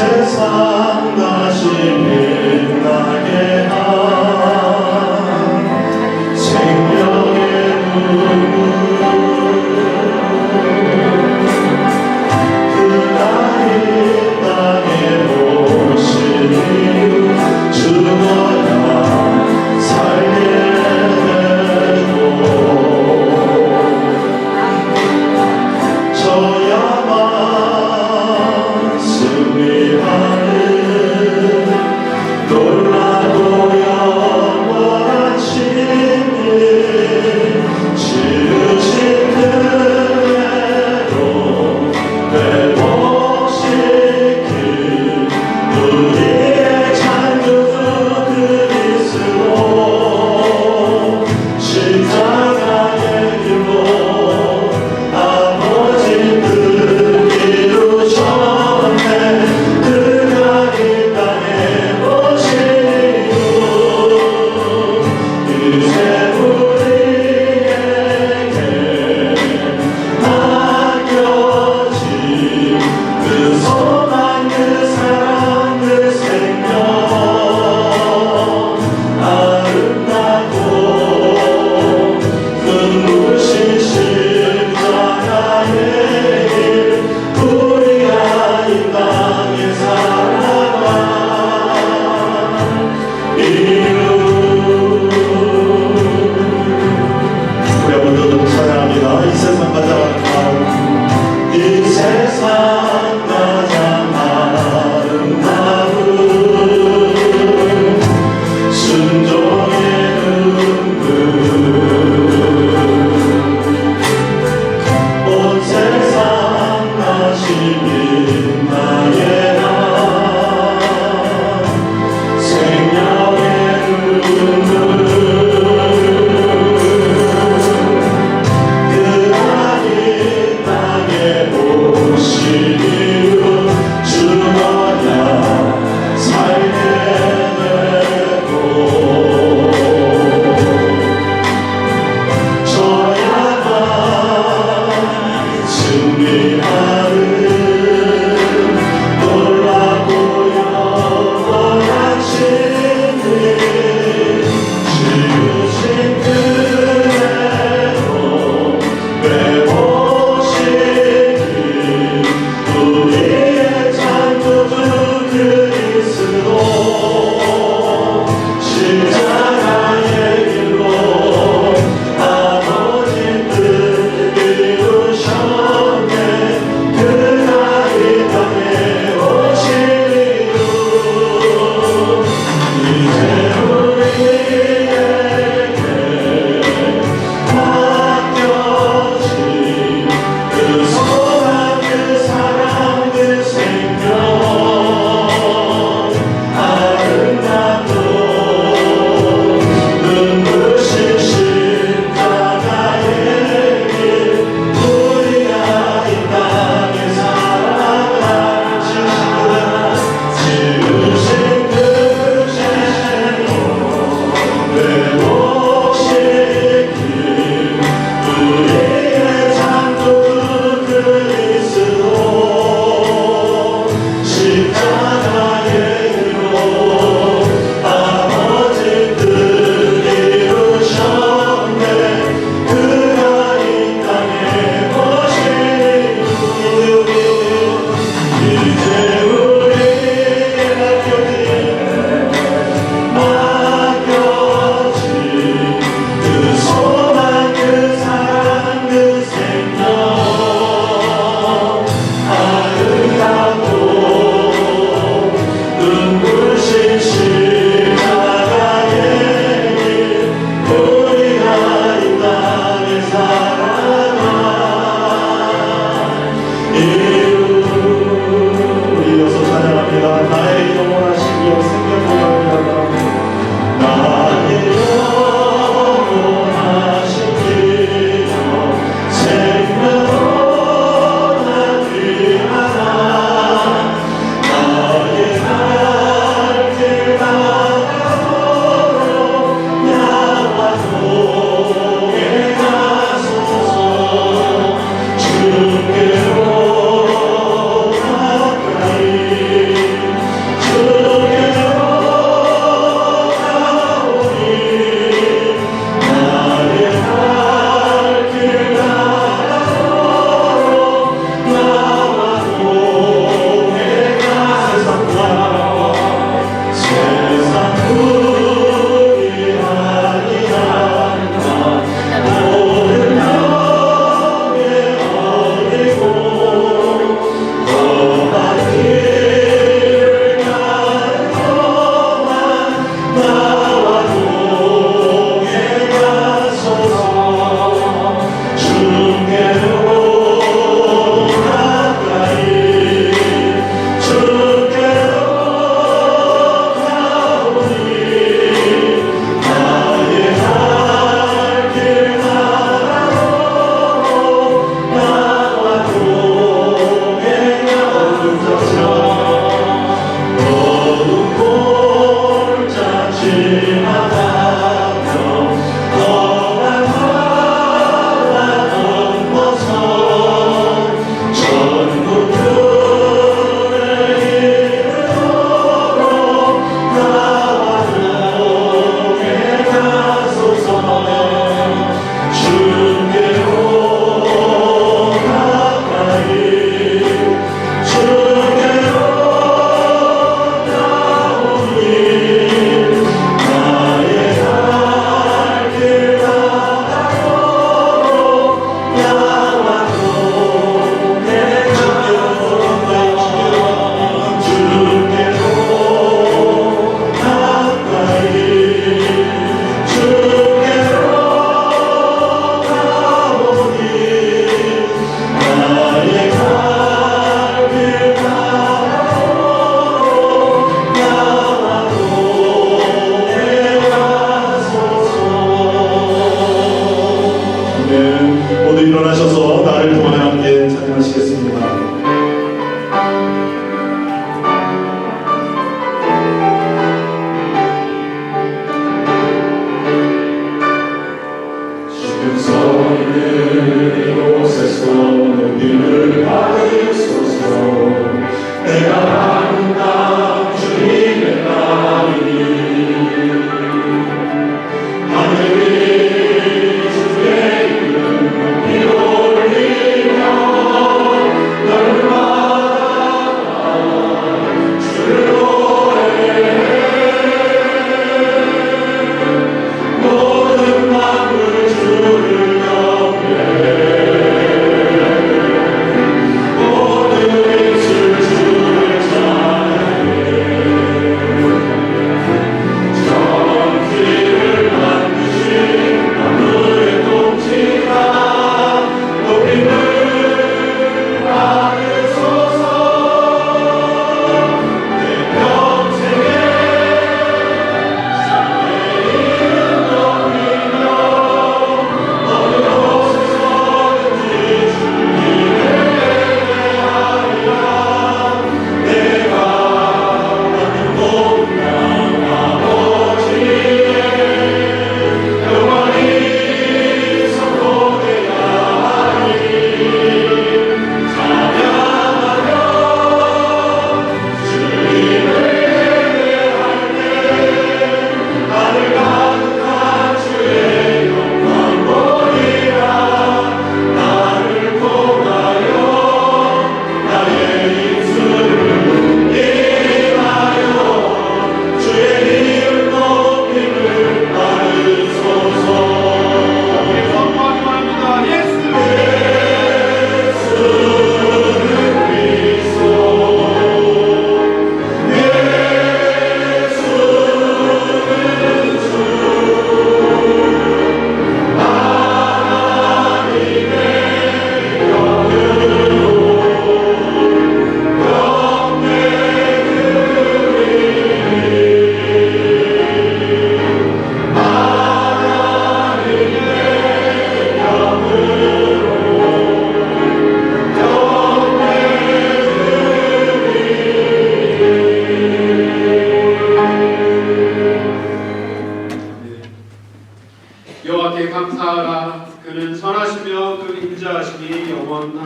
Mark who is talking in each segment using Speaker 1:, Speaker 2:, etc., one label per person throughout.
Speaker 1: 세상 다시 빛나게 한 생명의 눈물 그날이 땅에 오신 이유 죽어야 살게 되고 저야만 승리하는 놀라고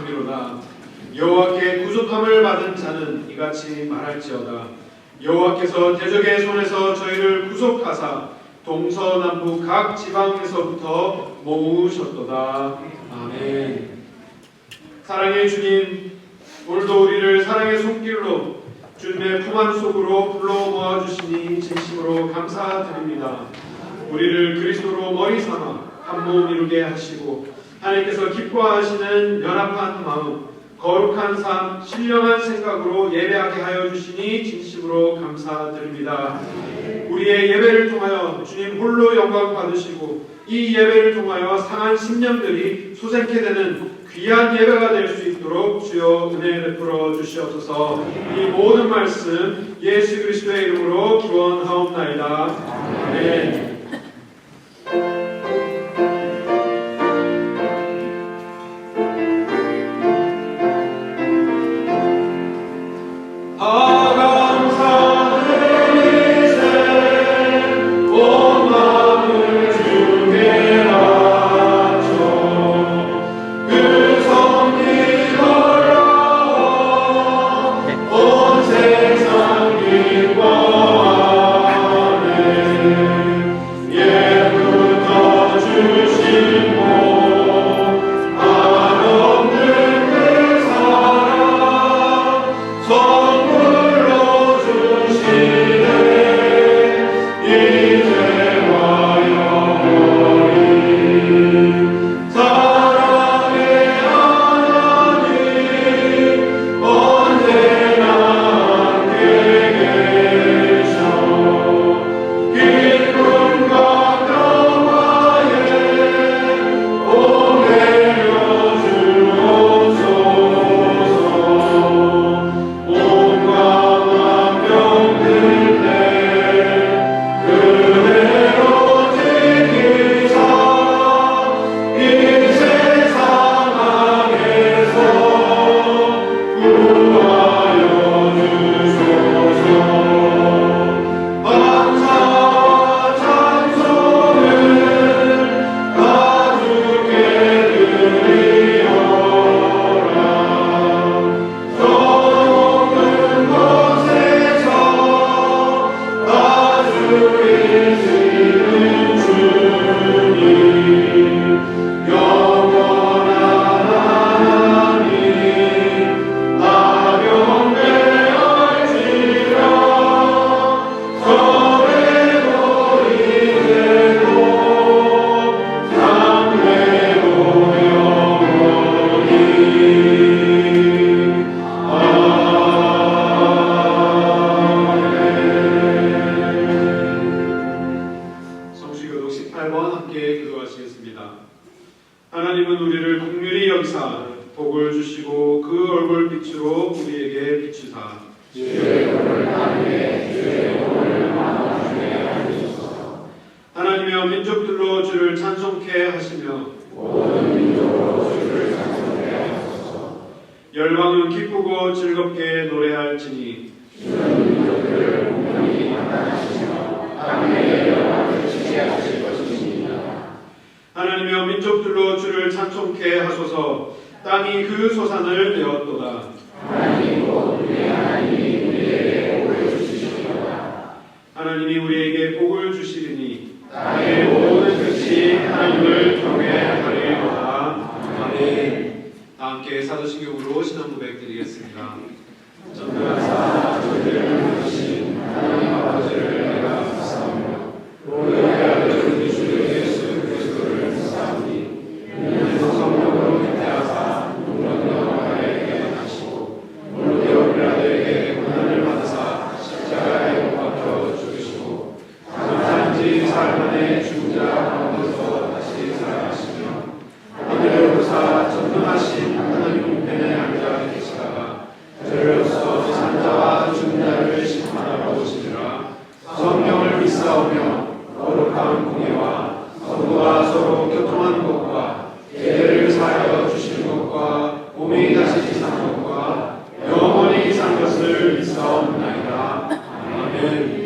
Speaker 2: 구속함이로다. 여호와께 구속함을 받은 자는 이같이 말할지어다. 여호와께서 대적의 손에서 저희를 구속하사 동서남북 각 지방에서부터 모으셨도다. 아멘. 사랑의 주님, 오늘도 우리를 사랑의 손길로 주님의 품 안 속으로 불러 모아주시니 진심으로 감사드립니다. 우리를 그리스도로 머리 삼아 한 몸 이루게 하시고 하나님께서 기뻐하시는 연합한 마음, 거룩한 삶, 신령한 생각으로 예배하게 하여 주시니 진심으로 감사드립니다. 우리의 예배를 통하여 주님 홀로 영광 받으시고 이 예배를 통하여 상한 심령들이 소생케 되는 귀한 예배가 될 수 있도록 주여 은혜 베풀어 주시옵소서. 이 모든 말씀 예수 그리스도의 이름으로 기원하옵나이다. 아멘. 하나님은 우리를 긍휼히 여기사 복을 주시고 그 얼굴 빛으로 우리에게 비추사 하나님이여 민족들로 주를 찬송케 하시며 열방은 기쁘고 즐겁게 노래할지니 하나님이여 민족들로 주를 찬송케 하소서. 땅이 그 소산을 내었도다. 하나님이 우리에게 복을 주시리니 땅의 모든 끝이 하나님을 경외하리로다. 아멘. 다 함께 사도신경으로 신앙 고백 드리겠습니다. 전능하사 저희를 부르신 하나님 아버지를 내가 감사하며 우리의 아들 우리 주 예수 그리스도를 사랑하니 이는 성령으로 잉태하사 동정녀마리아에게 나시고 본디오 빌라도에게 고난을 받으사 십자가에 못 박혀 죽으시고 사흘 지 사흘 만에 죽은 자 가운데서 다시 살아나시며 하늘에 오르사 전능하신 하나님 우편에 앉아 계시다가 저희로서 산자와 죽은 자를 심판하러 오시리라. 성령을 믿사오며 거룩한 공예와 성도가 서로 교통하는 것과 예배를 사하여 주시는 것과 몸이 다시 산 것과 영원히 산 것을 믿사옵나이다. 아멘.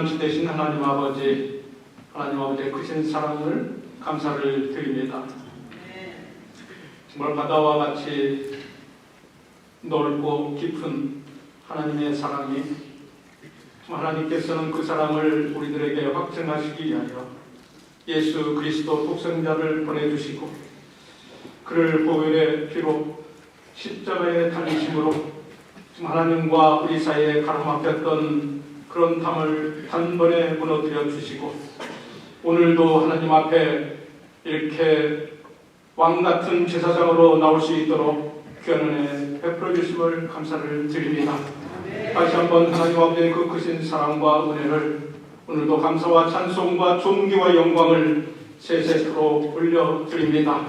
Speaker 3: 피난처 되신 하나님 아버지, 하나님 아버지의 크신 사랑을 감사를 드립니다. 정말 바다와 같이 넓고 깊은 하나님의 사랑이, 하나님께서는 그 사랑을 우리들에게 확증하시기 위하여 예수 그리스도 독생자를 보내주시고 그를 보혈의 피로 십자가에 달리심으로 하나님과 우리 사이에 가로막혔던 그런 담을 단번에 무너뜨려 주시고 오늘도 하나님 앞에 이렇게 왕같은 제사장으로 나올 수 있도록 귀한 은혜 베풀어 주심을 감사를 드립니다. 다시 한번 하나님 아버지의 그 크신 사랑과 은혜를 오늘도 감사와 찬송과 존귀와 영광을 세세토록 올려드립니다.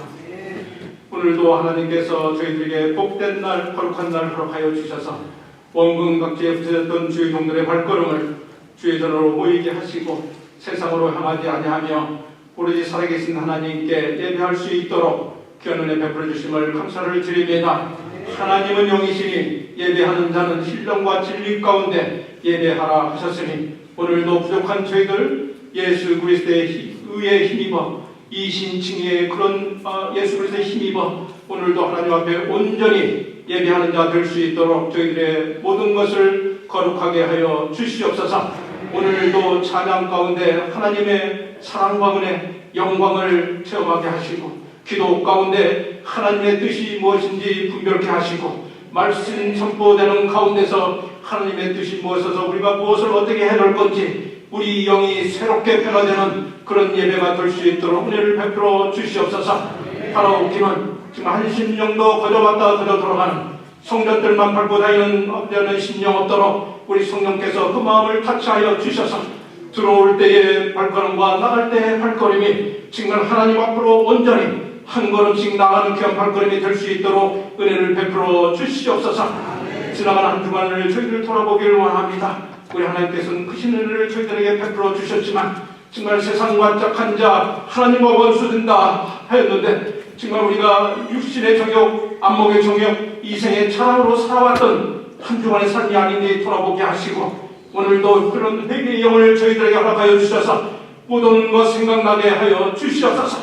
Speaker 3: 오늘도 하나님께서 저희들에게 복된 날, 거룩한 날 허락하여 주셔서 원근 각지에 부서졌던 주의 종들의 발걸음을 주의 전으로 모이게 하시고 세상으로 향하지 아니하며 오로지 살아계신 하나님께 예배할 수 있도록 귀한 은혜 베풀어 주심을 감사를 드립니다. 하나님은 영이시니 예배하는 자는 신령과 진리 가운데 예배하라 하셨으니 오늘도 부족한 저희들 예수 그리스도의 의에 힘입어 이 신칭의 그런 예수 그리스도의 힘입어 오늘도 하나님 앞에 온전히 예배하는 자 될 수 있도록 저희들의 모든 것을 거룩하게 하여 주시옵소서. 오늘도 찬양 가운데 하나님의 사랑과 은혜 영광을 체험하게 하시고 기도 가운데 하나님의 뜻이 무엇인지 분별케 하시고 말씀 선포되는 가운데서 하나님의 뜻이 무엇이어서 우리가 무엇을 어떻게 해놓을 건지 우리 영이 새롭게 변화되는 그런 예배가 될 수 있도록 은혜를 베풀어 주시옵소서. 바라옵기는 지금 한 심령도 거저갔다 거저 돌아가는 성전들만 밟고 다니는 없는 심령 없도록 우리 성령께서 그 마음을 타치하여 주셔서 들어올 때의 발걸음과 나갈 때의 발걸음이 정말 하나님 앞으로 온전히 한 걸음씩 나가는 귀한 발걸음이 될 수 있도록 은혜를 베풀어 주시옵소서. 지나간 한 주간을 저희들 돌아보기를 원합니다. 우리 하나님께서는 크신 은혜를 저희들에게 베풀어 주셨지만 정말 세상 완짝한 자 하나님과 원수된다 하였는데 정말 우리가 육신의 정욕, 안목의 정욕, 이생의 차량으로 살아왔던 한 주간의 삶이 아닌지 돌아보게 하시고 오늘도 그런 회개의 영을 저희들에게 허락하여 주셔서 모든 것 생각나게 하여 주시옵소서.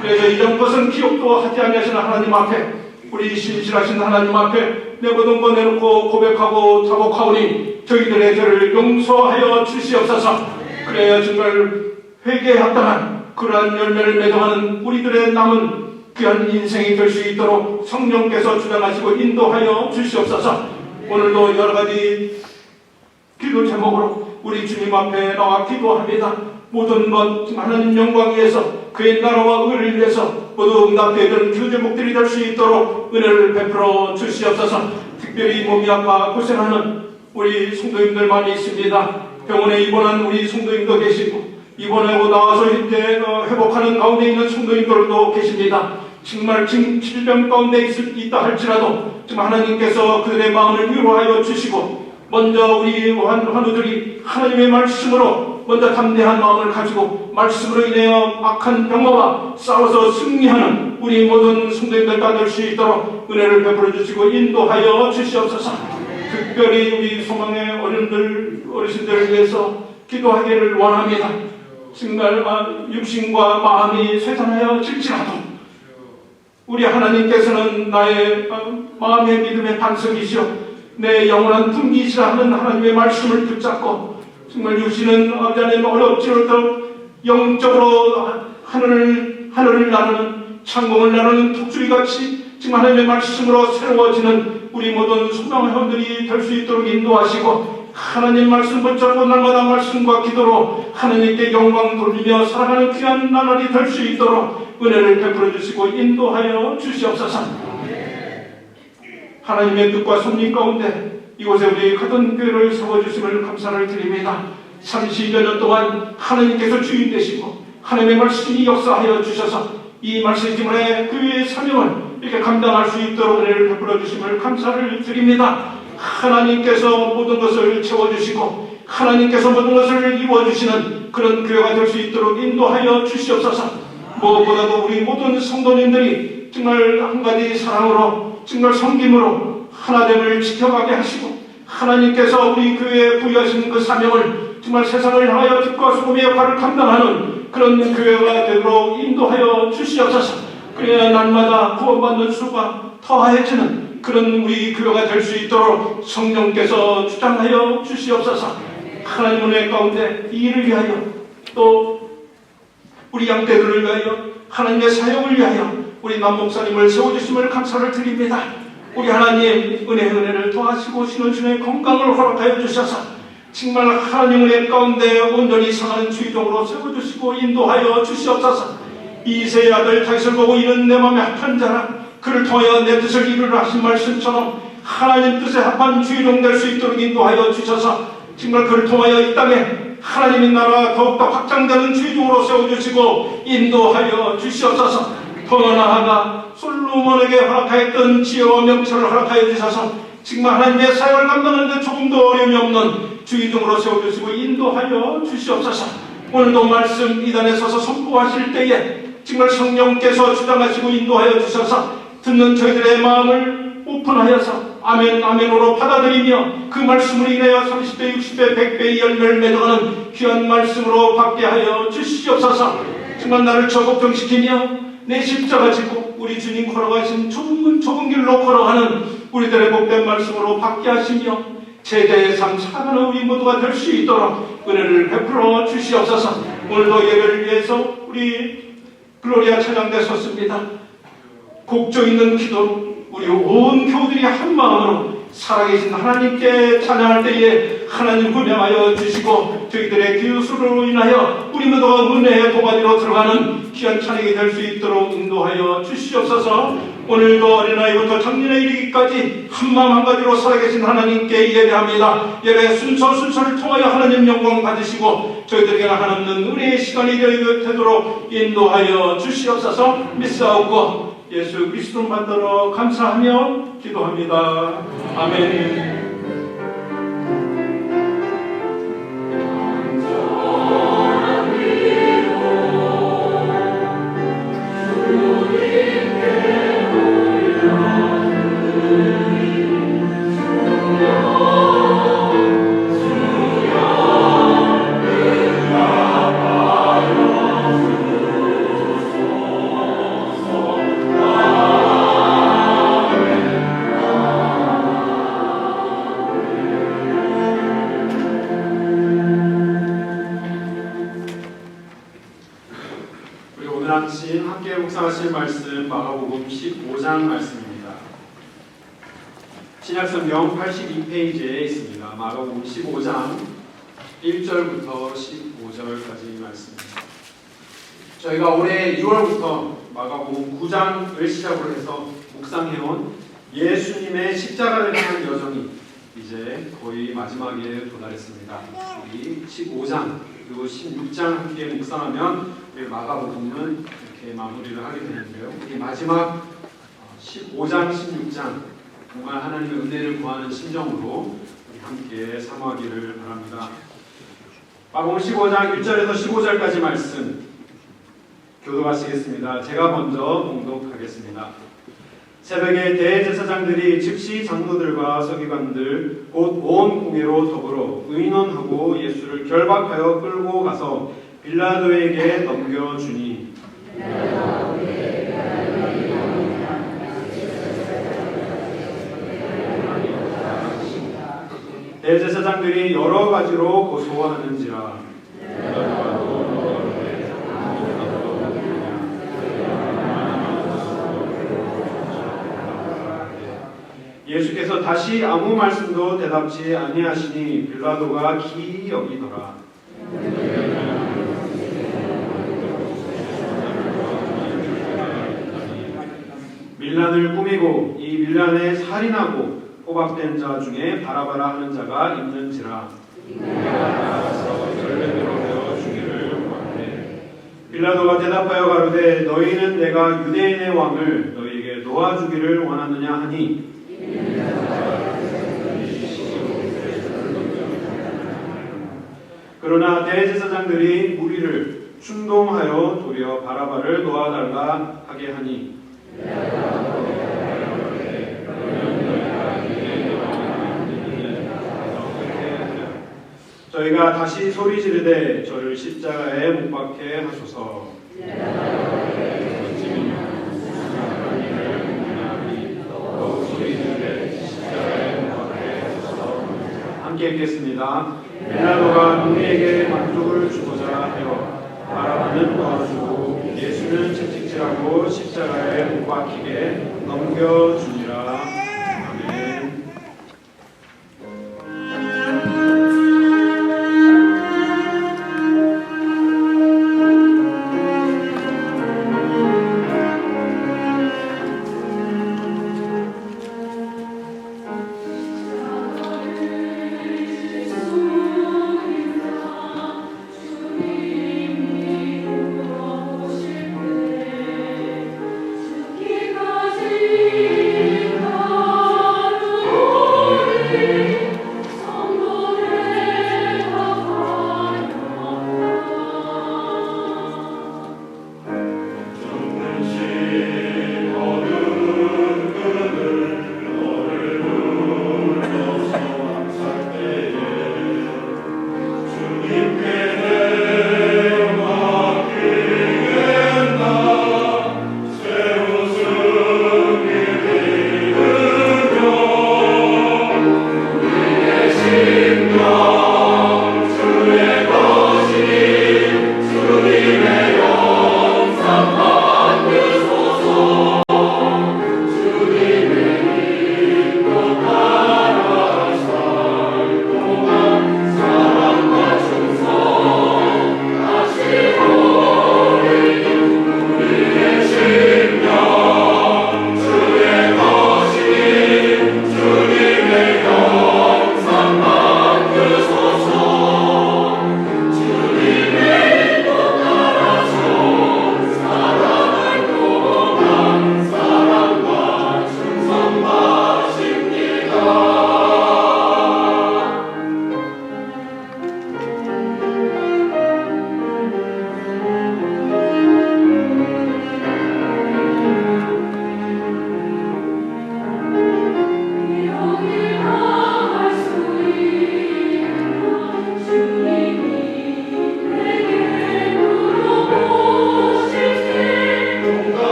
Speaker 3: 그래서 이런 것은 기억도 하지 아니하시는 하나님 앞에 우리 신실하신 하나님 앞에 내 모든 것 내놓고 고백하고 자복하오니 저희들의 죄를 용서하여 주시옵소서. 그래야 정말 회개했다만 그러한 열매를 맺어가는 우리들의 남은 귀한 인생이 될 수 있도록 성령께서 주장하시고 인도하여 주시옵소서. 오늘도 여러가지 기도 제목으로 우리 주님 앞에 나와 기도합니다. 모든 것 하나님 영광 위해서 그의 나라와 의를 위해서 모두 응답되는 그 제목들이 될 수 있도록 은혜를 베풀어 주시옵소서. 특별히 몸이 아파 고생하는 우리 성도님들 많이 있습니다. 병원에 입원한 우리 성도님도 계시고 입원하고 나와서 이제 회복하는 가운데 있는 성도님들도 계십니다. 정말 질병 가운데 있다 할지라도 정말 하나님께서 그들의 마음을 위로하여 주시고 먼저 우리 환우들이 하나님의 말씀으로 먼저 담대한 마음을 가지고 말씀으로 인하여 악한 병마와 싸워서 승리하는 우리 모든 성도님들 다 될 수 있도록 은혜를 베풀어 주시고 인도하여 주시옵소서. 특별히 우리 소망의 어르신들을 위해서 기도하기를 원합니다. 정말 육신과 마음이 쇠잔하여 질지라도 우리 하나님께서는 나의 마음의 믿음의 반석이시오 내 영원한 품기시라 하는 하나님의 말씀을 붙잡고 정말 육신은 하나님 어렵지라도 영적으로 하늘을 나누는 창공을 나누는 독수리같이 지금 하나님의 말씀으로 새로워지는 우리 모든 소망회원들이 될 수 있도록 인도하시고 하나님 말씀 붙잡고 날마다 말씀과 기도로 하나님께 영광 돌리며 살아가는 귀한 나날이 될 수 있도록 은혜를 베풀어 주시고 인도하여 주시옵소서. 하나님의 뜻과 섭리 가운데 이곳에 우리 같은 교회를 세워주심을 감사를 드립니다. 30여 년 동안 하나님께서 주인 되시고 하나님의 말씀이 역사하여 주셔서 이 말씀 때문에 교회의 사명을 이렇게 감당할 수 있도록 은혜를 베풀어 주심을 감사를 드립니다. 하나님께서 모든 것을 채워주시고 하나님께서 모든 것을 이루어주시는 그런 교회가 될 수 있도록 인도하여 주시옵소서. 무엇보다도 우리 모든 성도님들이 정말 한 가지 사랑으로 정말 섬김으로 하나됨을 지켜가게 하시고 하나님께서 우리 교회에 부여하신 그 사명을 정말 세상을 향하여 빛과 소금의 역할을 감당하는 그런 교회가 되도록 인도하여 주시옵소서. 그래야 날마다 구원받는 수가 더해지는 그런 우리 교회가 될 수 있도록 성령께서 주장하여 주시옵소서. 하나님 은혜 가운데 이 일을 위하여 또 우리 양떼들을 위하여 하나님의 사역을 위하여 우리 남 목사님을 세워주심을 감사를 드립니다. 우리 하나님 은혜를 더하시고 신원신의 건강을 허락하여 주셔서 정말 하나님 은혜 가운데 온전히 상하는 주의종으로 세워주시고 인도하여 주시옵소서. 이새의 아들 다윗을 보고 이는 내 마음에 합한 자라, 그를 통하여 내 뜻을 이루라 하신 말씀처럼 하나님 뜻에 합한 주의종 될 수 있도록 인도하여 주셔서 정말 그를 통하여 이 땅에 하나님의 나라 더욱더 확장되는 주의종으로 세워주시고 인도하여 주시옵소서. 더 나아가 솔로몬에게 허락하였던 지혜와 명철을 허락하여 주셔서 정말 하나님의 사역을 감당하는데 조금도 어려움이 없는 주의종으로 세워주시고 인도하여 주시옵소서. 오늘도 말씀 이단에 서서 선포하실 때에 정말 성령께서 주장하시고 인도하여 주셔서 듣는 저희들의 마음을 오픈하여서 아멘 아멘으로 받아들이며 그 말씀으로 인하여 30배 60배 100배의 열매를 맺어가는 귀한 말씀으로 받게 하여 주시옵소서. 정말 나를 적극정시키며 내 십자가 지고 우리 주님 걸어가신 좁은 길로 걸어가는 우리들의 복된 말씀으로 받게 하시며 제자의 삶 살아가는 우리 모두가 될 수 있도록 은혜를 베풀어 주시옵소서. 오늘도 예배를 위해서 우리 글로리아 찬양대 섰습니다. 곡조 있는 기도로 우리 온 교우들이 한 마음으로 살아계신 하나님께 찬양할 때에 하나님 구명하여 주시고 저희들의 기술로 인하여 우리 모두가 은혜의 도가니로 들어가는 귀한 찬양이 될 수 있도록 인도하여 주시옵소서. 오늘도 어린아이부터 장년에 이르기까지 한마음 한가지로 살아계신 하나님께 예배합니다. 예배 순서를 통하여 하나님 영광 받으시고 저희들에게 한없는 은혜의 시간이 되도록 인도하여 주시옵소서. 믿사옵고 예수 그리스도 만나러 감사하며 기도합니다. 아멘.
Speaker 2: 함께 묵상하실 말씀 마가복음 15장 말씀입니다. 신약성경 82페이지에 있습니다. 마가복음 15장 1절부터 15절까지 말씀입니다. 저희가 올해 2월부터 마가복음 9장을 시작으로 해서 묵상해온 예수님의 십자가를 향한 여정이 이제 거의 마지막에 도달했습니다. 이 15장 그리고 16장 함께 묵상하면 마가복음은 이렇게 마무리를 하게 되는데요. 이 마지막 15장, 16장 정말 하나님의 은혜를 구하는 심정으로 함께 사모하기를 바랍니다. 마가복음 15장 1절에서 15절까지 말씀 교도하시겠습니다. 제가 먼저 봉독하겠습니다. 새벽에 대제사장들이 즉시 장로들과 서기관들 곧 온 공회로 더불어 의논하고 예수를 결박하여 끌고 가서 빌라도에게 넘겨주니 대제사장들이 여러 가지로 고소하는지라 예수께서 다시 아무 말씀도 대답지 아니하시니 빌라도가 기이 여기더라. 밀란을 꾸미고 이 밀란에 살인하고 포박된 자 중에 바라바라 하는 자가 있는지라. 빌라도가 대답하여 가로되 너희는 내가 유대인의 왕을 너희에게 놓아주기를 원하느냐 하니 그러나 대제사장들이 무리를 충동하여 도리어 바라바를 놓아달라 하게 하니 너희가 다시 소리 지르되 저를 십자가에 못 박게 하소서. 함께 읽겠습니다. 빌라도가 우리에게 만족을 주고자 하여 바라바는 도와주고 예수는 채찍질하고 십자가에 못 박히게 넘겨주니라. 아멘.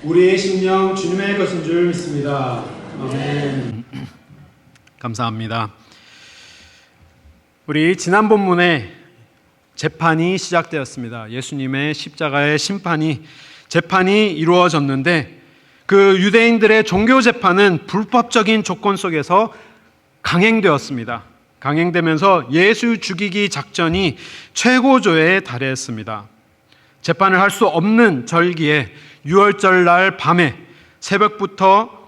Speaker 4: 우리의 심령 주님의 것인 줄 믿습니다. 아멘.
Speaker 5: 감사합니다. 우리 지난 본문에 재판이 시작되었습니다. 예수님의 십자가의 재판이 이루어졌는데 그 유대인들의 종교 재판은 불법적인 조건 속에서 강행되었습니다. 강행되면서 예수 죽이기 작전이 최고조에 달했습니다. 재판을 할 수 없는 절기에 유월절 날 밤에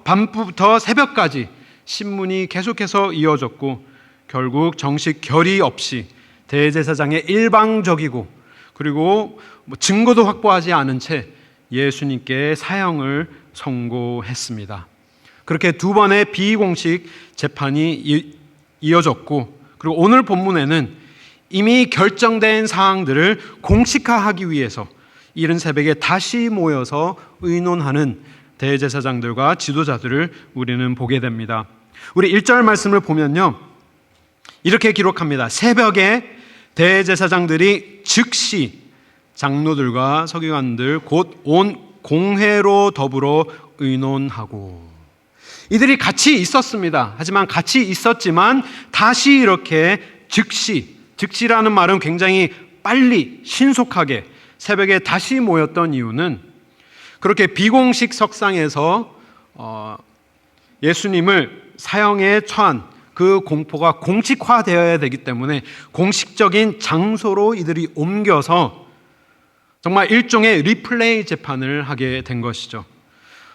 Speaker 5: 밤부터 새벽까지 신문이 계속해서 이어졌고 결국 정식 결의 없이 대제사장의 일방적이고 그리고 증거도 확보하지 않은 채 예수님께 사형을 선고했습니다. 그렇게 두 번의 비공식 재판이 이어졌고 그리고 오늘 본문에는 이미 결정된 사항들을 공식화하기 위해서 이른 새벽에 다시 모여서 의논하는 대제사장들과 지도자들을 우리는 보게 됩니다. 우리 1절 말씀을 보면요, 이렇게 기록합니다. 새벽에 대제사장들이 즉시 장로들과 서기관들 곧 온 공회로 더불어 의논하고, 이들이 같이 있었습니다. 하지만 같이 있었지만 다시 이렇게 즉시라는 말은 굉장히 빨리 신속하게 새벽에 다시 모였던 이유는 그렇게 비공식 석상에서 예수님을 사형에 처한 그 공포가 공식화되어야 되기 때문에 공식적인 장소로 이들이 옮겨서 정말 일종의 리플레이 재판을 하게 된 것이죠.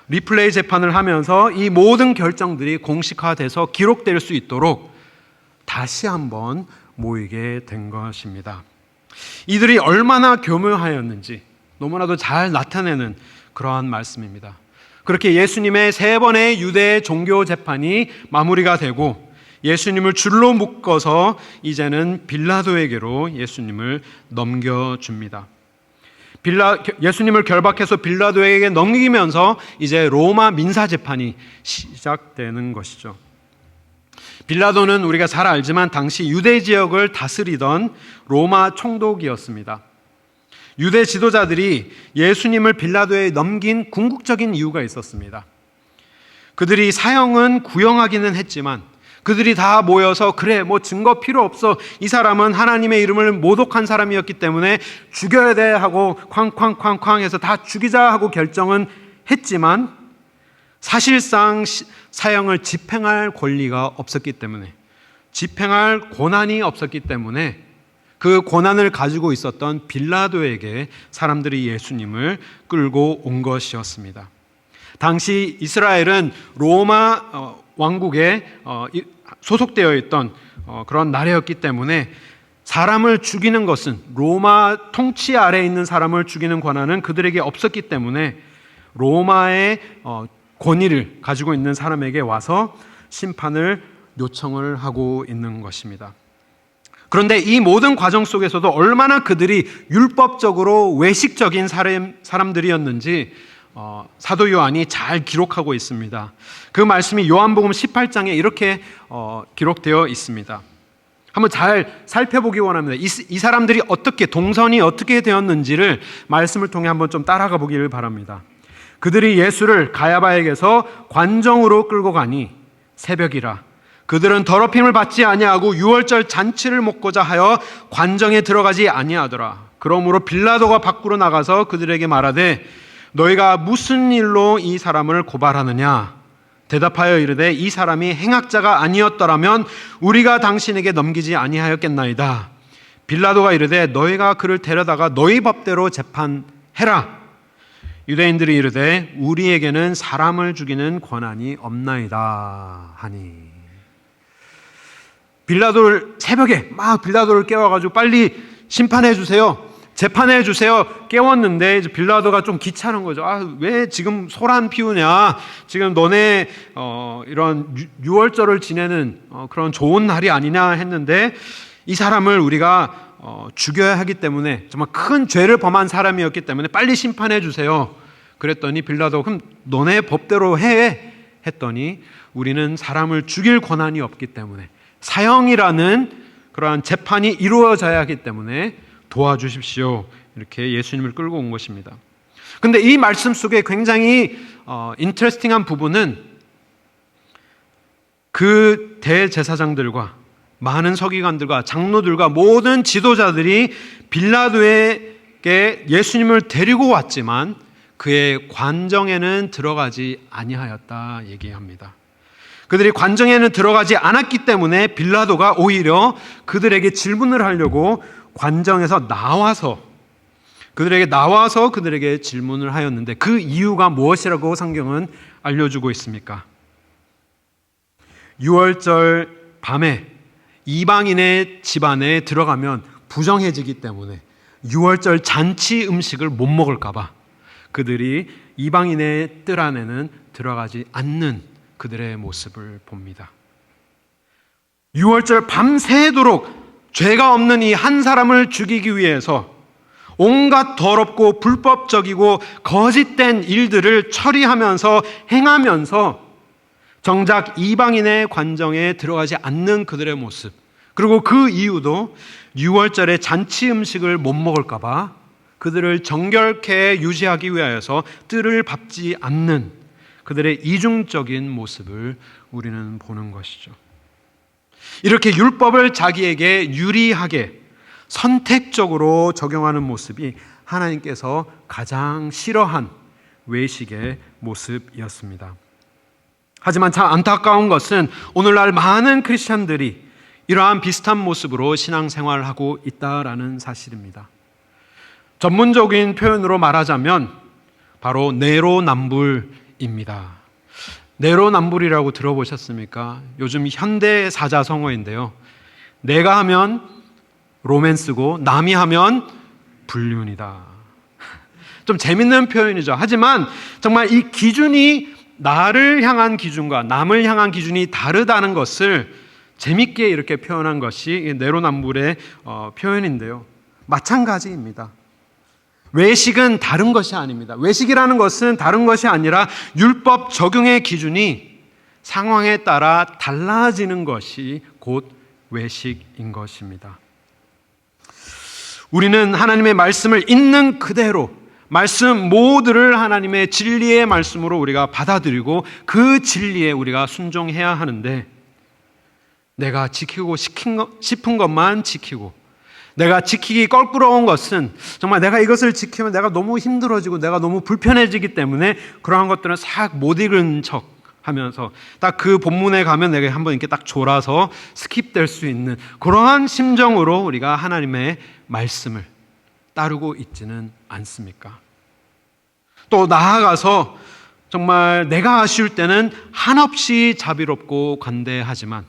Speaker 5: 리플레이 재판을 하면서 이 모든 결정들이 공식화돼서 기록될 수 있도록 다시 한번 모이게 된 것입니다. 이들이 얼마나 교묘하였는지 너무나도 잘 나타내는 그러한 말씀입니다. 그렇게 예수님의 세 번의 유대 종교 재판이 마무리가 되고 예수님을 줄로 묶어서 이제는 빌라도에게로 예수님을 넘겨줍니다. 예수님을 결박해서 빌라도에게 넘기면서 이제 로마 민사 재판이 시작되는 것이죠. 빌라도는 우리가 잘 알지만 당시 유대 지역을 다스리던 로마 총독이었습니다. 유대 지도자들이 예수님을 빌라도에 넘긴 궁극적인 이유가 있었습니다. 그들이 사형은 구형하기는 했지만 그들이 다 모여서 그래 증거 필요 없어, 이 사람은 하나님의 이름을 모독한 사람이었기 때문에 죽여야 돼 하고 쾅쾅쾅쾅 해서 다 죽이자 하고 결정은 했지만 사실상 사형을 집행할 권리가 없었기 때문에, 집행할 권한이 없었기 때문에 그 권한을 가지고 있었던 빌라도에게 사람들이 예수님을 끌고 온 것이었습니다. 당시 이스라엘은 로마 왕국에 소속되어 있던 그런 나라였기 때문에 사람을 죽이는 것은, 로마 통치 아래에 있는 사람을 죽이는 권한은 그들에게 없었기 때문에 로마의 권위를 가지고 있는 사람에게 와서 심판을 요청을 하고 있는 것입니다. 그런데 이 모든 과정 속에서도 얼마나 그들이 율법적으로 외식적인 사람들이었는지 사도 요한이 잘 기록하고 있습니다. 그 말씀이 요한복음 18장에 이렇게 기록되어 있습니다. 한번 잘 살펴보기 원합니다. 이 사람들이 동선이 어떻게 되었는지를 말씀을 통해 한번 좀 따라가 보기를 바랍니다. 그들이 예수를 가야바에게서 관정으로 끌고 가니 새벽이라 그들은 더럽힘을 받지 아니하고 유월절 잔치를 먹고자 하여 관정에 들어가지 아니하더라. 그러므로 빌라도가 밖으로 나가서 그들에게 말하되 너희가 무슨 일로 이 사람을 고발하느냐? 대답하여 이르되 이 사람이 행악자가 아니었더라면 우리가 당신에게 넘기지 아니하였겠나이다. 빌라도가 이르되 너희가 그를 데려다가 너희 법대로 재판해라. 유대인들이 이르되 우리에게는 사람을 죽이는 권한이 없나이다 하니. 빌라도를 새벽에 빌라도를 깨워가지고 빨리 심판해 주세요, 재판해 주세요 깨웠는데 이제 빌라도가 좀 귀찮은 거죠. 왜 지금 소란 피우냐, 지금 너네 이런 유월절을 지내는 그런 좋은 날이 아니냐 했는데 이 사람을 우리가 죽여야 하기 때문에 정말 큰 죄를 범한 사람이었기 때문에 빨리 심판해 주세요. 그랬더니 빌라도 그럼 너네 법대로 해 했더니 우리는 사람을 죽일 권한이 없기 때문에 사형이라는 그러한 재판이 이루어져야 하기 때문에 도와주십시오. 이렇게 예수님을 끌고 온 것입니다. 그런데 이 말씀 속에 굉장히 인터레스팅한 부분은 그 대제사장들과 많은 서기관들과 장로들과 모든 지도자들이 빌라도에게 예수님을 데리고 왔지만 그의 관정에는 들어가지 아니하였다 얘기합니다. 그들이 관정에는 들어가지 않았기 때문에 빌라도가 오히려 그들에게 질문을 하려고 관정에서 그들에게 질문을 하였는데 그 이유가 무엇이라고 성경은 알려주고 있습니까? 6월절 밤에 이방인의 집안에 들어가면 부정해지기 때문에 6월절 잔치 음식을 못 먹을까 봐 그들이 이방인의 뜰 안에는 들어가지 않는 그들의 모습을 봅니다. 6월절 밤새도록 죄가 없는 이 한 사람을 죽이기 위해서 온갖 더럽고 불법적이고 거짓된 일들을 처리하면서 행하면서 정작 이방인의 관정에 들어가지 않는 그들의 모습, 그리고 그 이유도 6월절에 잔치 음식을 못 먹을까 봐 그들을 정결케 유지하기 위하여서 뜰을 밟지 않는 그들의 이중적인 모습을 우리는 보는 것이죠. 이렇게 율법을 자기에게 유리하게 선택적으로 적용하는 모습이 하나님께서 가장 싫어한 외식의 모습이었습니다. 하지만 참 안타까운 것은 오늘날 많은 크리스찬들이 이러한 비슷한 모습으로 신앙생활을 하고 있다라는 사실입니다. 전문적인 표현으로 말하자면 바로 내로남불입니다. 내로남불이라고 들어보셨습니까? 요즘 현대 사자성어인데요. 내가 하면 로맨스고 남이 하면 불륜이다. 좀 재밌는 표현이죠. 하지만 정말 이 기준이 나를 향한 기준과 남을 향한 기준이 다르다는 것을 재밌게 이렇게 표현한 것이 내로남불의 표현인데요. 마찬가지입니다. 외식은 다른 것이 아닙니다. 외식이라는 것은 다른 것이 아니라 율법 적용의 기준이 상황에 따라 달라지는 것이 곧 외식인 것입니다. 우리는 하나님의 말씀을 있는 그대로 말씀 모두를 하나님의 진리의 말씀으로 우리가 받아들이고 그 진리에 우리가 순종해야 하는데 내가 지키고 싶은 것만 지키고 내가 지키기 껄끄러운 것은 정말 내가 이것을 지키면 내가 너무 힘들어지고 내가 너무 불편해지기 때문에 그러한 것들은 싹 못 읽은 척 하면서 딱 그 본문에 가면 내가 한번 이렇게 딱 졸아서 스킵될 수 있는 그러한 심정으로 우리가 하나님의 말씀을 따르고 있지는 않습니까? 또 나아가서 정말 내가 아쉬울 때는 한없이 자비롭고 관대하지만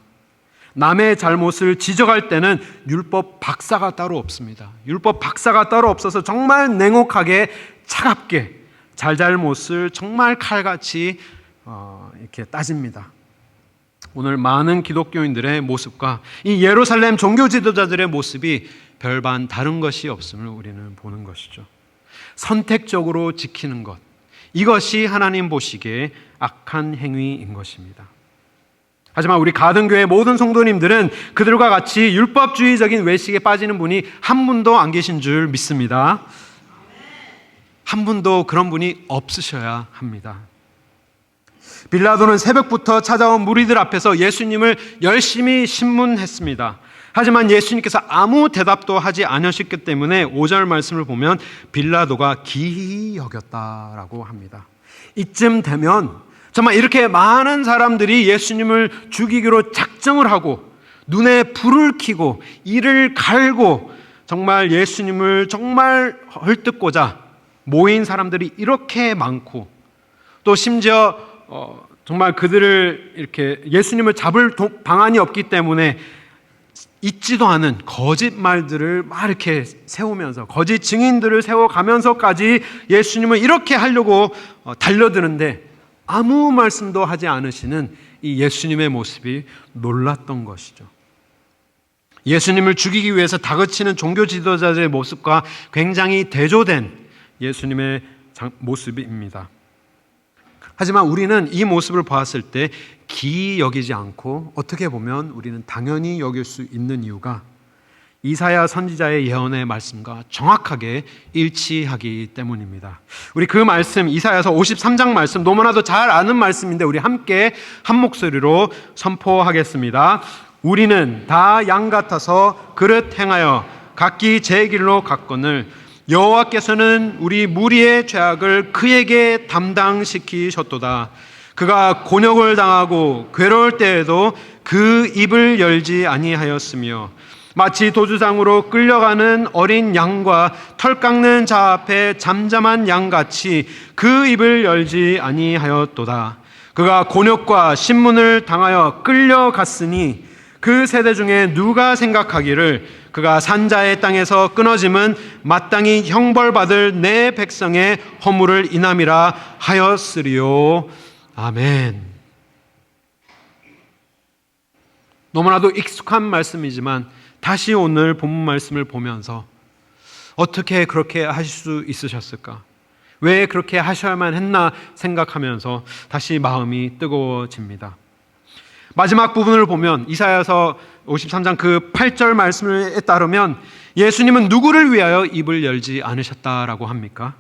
Speaker 5: 남의 잘못을 지적할 때는 율법 박사가 따로 없습니다. 율법 박사가 따로 없어서 정말 냉혹하게 차갑게 잘잘못을 정말 칼같이 이렇게 따집니다. 오늘 많은 기독교인들의 모습과 이 예루살렘 종교 지도자들의 모습이 별반 다른 것이 없음을 우리는 보는 것이죠. 선택적으로 지키는 것, 이것이 하나님 보시기에 악한 행위인 것입니다. 하지만 우리 가든교회 모든 성도님들은 그들과 같이 율법주의적인 외식에 빠지는 분이 한 분도 안 계신 줄 믿습니다. 한 분도 그런 분이 없으셔야 합니다. 빌라도는 새벽부터 찾아온 무리들 앞에서 예수님을 열심히 신문했습니다. 하지만 예수님께서 아무 대답도 하지 않으셨기 때문에 5절 말씀을 보면 빌라도가 기이 여겼다라고 합니다. 이쯤 되면 정말 이렇게 많은 사람들이 예수님을 죽이기로 작정을 하고 눈에 불을 켜고 이를 갈고 정말 예수님을 정말 헐뜯고자 모인 사람들이 이렇게 많고 또 심지어 정말 그들을 이렇게 예수님을 잡을 방안이 없기 때문에 있지도 않은 거짓말들을 막 이렇게 세우면서 거짓 증인들을 세워가면서까지 예수님을 이렇게 하려고 달려드는데 아무 말씀도 하지 않으시는 이 예수님의 모습이 놀랐던 것이죠. 예수님을 죽이기 위해서 다그치는 종교 지도자들의 모습과 굉장히 대조된 예수님의 모습입니다. 하지만 우리는 이 모습을 보았을 때 기이 여기지 않고 어떻게 보면 우리는 당연히 여길 수 있는 이유가 이사야 선지자의 예언의 말씀과 정확하게 일치하기 때문입니다. 우리 그 말씀 이사야서 53장 말씀 너무나도 잘 아는 말씀인데 우리 함께 한 목소리로 선포하겠습니다. 우리는 다 양 같아서 그릇 행하여 각기 제 길로 갔거늘 여호와께서는 우리 무리의 죄악을 그에게 담당시키셨도다. 그가 곤욕을 당하고 괴로울 때에도 그 입을 열지 아니하였으며 마치 도주장으로 끌려가는 어린 양과 털 깎는 자 앞에 잠잠한 양같이 그 입을 열지 아니하였도다. 그가 곤욕과 신문을 당하여 끌려갔으니 그 세대 중에 누가 생각하기를 그가 산자의 땅에서 끊어짐은 마땅히 형벌받을 내 백성의 허물을 인함이라 하였으리요. 아멘. 너무나도 익숙한 말씀이지만 다시 오늘 본문 말씀을 보면서 어떻게 그렇게 하실 수 있으셨을까? 왜 그렇게 하셔야만 했나 생각하면서 다시 마음이 뜨거워집니다. 마지막 부분을 보면 이사야서 53장 그 8절 말씀에 따르면 예수님은 누구를 위하여 입을 열지 않으셨다라고 합니까?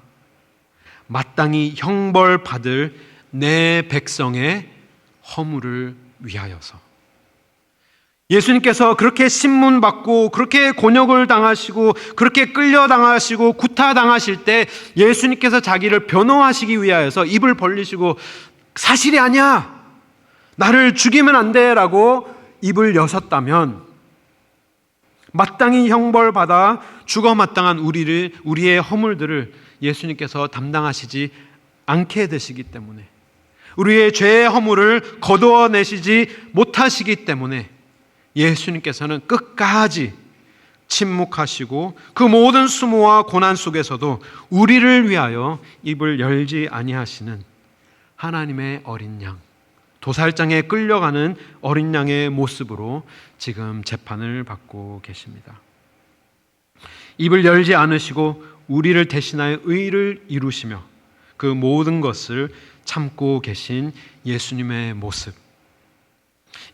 Speaker 5: 마땅히 형벌 받을 내 백성의 허물을 위하여서. 예수님께서 그렇게 신문받고 그렇게 곤욕을 당하시고 그렇게 끌려당하시고 구타당하실 때 예수님께서 자기를 변호하시기 위하여서 입을 벌리시고 사실이 아니야, 나를 죽이면 안 돼 라고 입을 여셨다면 마땅히 형벌받아 죽어 마땅한 우리의 허물들을 예수님께서 담당하시지 않게 되시기 때문에, 우리의 죄의 허물을 거두어내시지 못하시기 때문에 예수님께서는 끝까지 침묵하시고 그 모든 수모와 고난 속에서도 우리를 위하여 입을 열지 아니하시는 하나님의 어린 양, 도살장에 끌려가는 어린 양의 모습으로 지금 재판을 받고 계십니다. 입을 열지 않으시고 우리를 대신하여 의를 이루시며 그 모든 것을 참고 계신 예수님의 모습,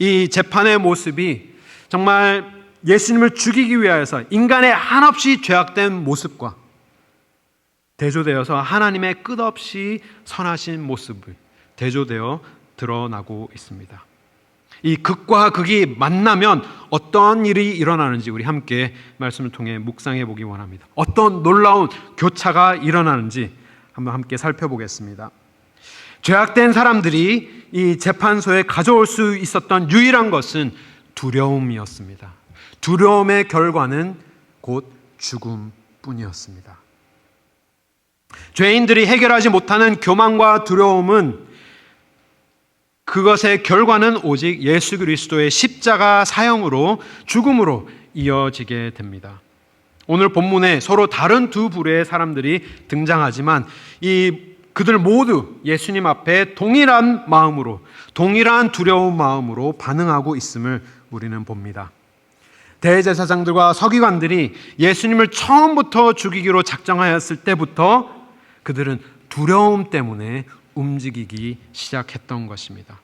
Speaker 5: 이 재판의 모습이 정말 예수님을 죽이기 위하여서 인간의 한없이 죄악된 모습과 대조되어서 하나님의 끝없이 선하신 모습을 대조되어 드러나고 있습니다. 이 극과 극이 만나면 어떤 일이 일어나는지 우리 함께 말씀을 통해 묵상해 보기 원합니다. 어떤 놀라운 교차가 일어나는지 한번 함께 살펴보겠습니다. 죄악된 사람들이 이 재판소에 가져올 수 있었던 유일한 것은 두려움이었습니다. 두려움의 결과는 곧 죽음뿐이었습니다. 죄인들이 해결하지 못하는 교만과 두려움은 그것의 결과는 오직 예수 그리스도의 십자가 사형으로 죽음으로 이어지게 됩니다. 오늘 본문에 서로 다른 두 부류의 사람들이 등장하지만 그들 모두 예수님 앞에 동일한 마음으로, 동일한 두려운 마음으로 반응하고 있음을 우리는 봅니다. 대제사장들과 서기관들이 예수님을 처음부터 죽이기로 작정하였을 때부터 그들은 두려움 때문에 움직이기 시작했던 것입니다.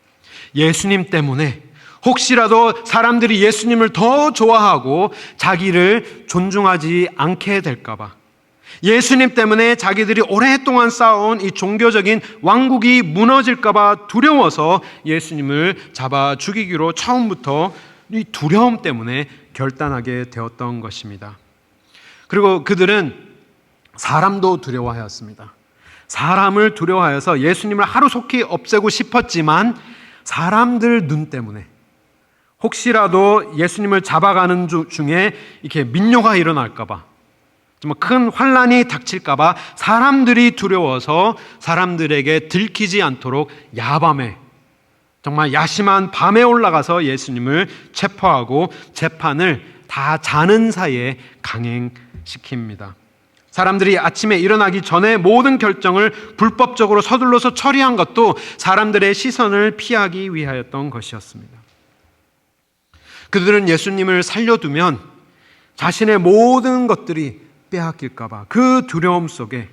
Speaker 5: 예수님 때문에 혹시라도 사람들이 예수님을 더 좋아하고 자기를 존중하지 않게 될까봐, 예수님 때문에 자기들이 오랫동안 쌓아온 이 종교적인 왕국이 무너질까봐 두려워서 예수님을 잡아 죽이기로 처음부터 이 두려움 때문에 결단하게 되었던 것입니다. 그리고 그들은 사람도 두려워하였습니다. 사람을 두려워하여서 예수님을 하루속히 없애고 싶었지만 사람들 눈 때문에 혹시라도 예수님을 잡아가는 중에 이렇게 민요가 일어날까봐, 정말 큰 환란이 닥칠까봐 사람들이 두려워서 사람들에게 들키지 않도록 야밤에, 정말 야심한 밤에 올라가서 예수님을 체포하고 재판을 다 자는 사이에 강행시킵니다. 사람들이 아침에 일어나기 전에 모든 결정을 불법적으로 서둘러서 처리한 것도 사람들의 시선을 피하기 위하였던 것이었습니다. 그들은 예수님을 살려두면 자신의 모든 것들이 빼앗길까봐 그 두려움 속에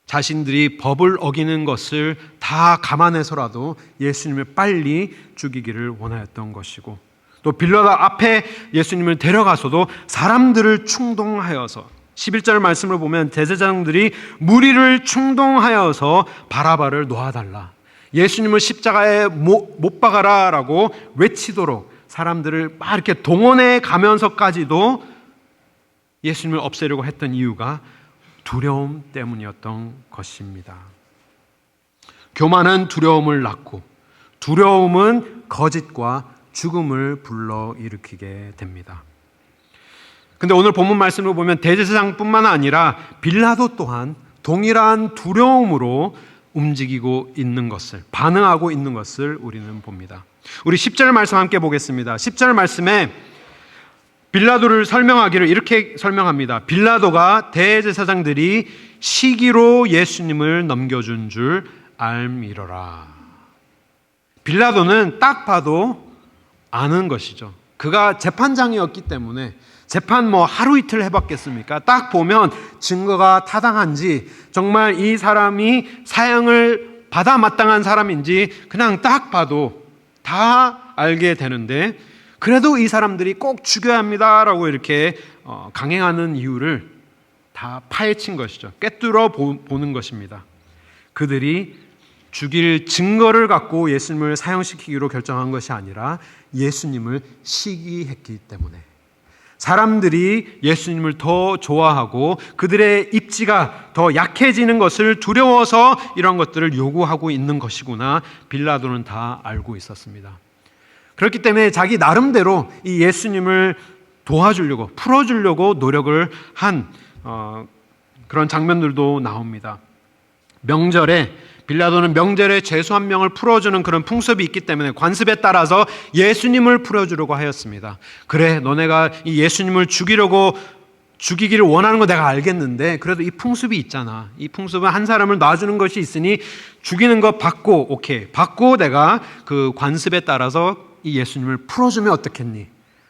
Speaker 5: 자신들이 법을 어기는 것을 다 감안해서라도 예수님을 빨리 죽이기를 원하였던 것이고, 또 빌라도 앞에 예수님을 데려가서도 사람들을 충동하여서 11절 말씀을 보면 제사장들이 무리를 충동하여서 바라바를 놓아달라, 예수님을 십자가에 못 박아라 라고 외치도록 사람들을 막 이렇게 동원해 가면서까지도 예수님을 없애려고 했던 이유가 두려움 때문이었던 것입니다. 교만은 두려움을 낳고 두려움은 거짓과 죽음을 불러일으키게 됩니다. 근데 오늘 본문 말씀을 보면 대제사장뿐만 아니라 빌라도 또한 동일한 두려움으로 움직이고 있는 것을, 반응하고 있는 것을 우리는 봅니다. 우리 10절 말씀 함께 보겠습니다. 10절 말씀에 빌라도를 설명하기를 이렇게 설명합니다. 빌라도가 대제사장들이 시기로 예수님을 넘겨준 줄 알미러라. 빌라도는 딱 봐도 아는 것이죠. 그가 재판장이었기 때문에 재판 하루 이틀 해봤겠습니까? 딱 보면 증거가 타당한지, 정말 이 사람이 사형을 받아 마땅한 사람인지 그냥 딱 봐도 다 알게 되는데, 그래도 이 사람들이 꼭 죽여야 합니다라고 이렇게 강행하는 이유를 다 파헤친 것이죠. 꿰뚫어 보는 것입니다. 그들이 죽일 증거를 갖고 예수님을 사형시키기로 결정한 것이 아니라 예수님을 시기했기 때문에, 사람들이 예수님을 더 좋아하고 그들의 입지가 더 약해지는 것을 두려워서 이런 것들을 요구하고 있는 것이구나, 빌라도는 다 알고 있었습니다. 그렇기 때문에 자기 나름대로 이 예수님을 도와주려고, 풀어주려고 노력을 한 그런 장면들도 나옵니다. 명절에 빌라도는 명절에 죄수 한 명을 풀어주는 그런 풍습이 있기 때문에 관습에 따라서 예수님을 풀어주려고 하였습니다. 그래, 너네가 이 예수님을 죽이기를 원하는 거 내가 알겠는데 그래도 이 풍습이 있잖아. 이 풍습은 한 사람을 놔주는 것이 있으니 죽이는 거 받고, 오케이, 받고 내가 그 관습에 따라서 이 예수님을 풀어주면 어떻겠니?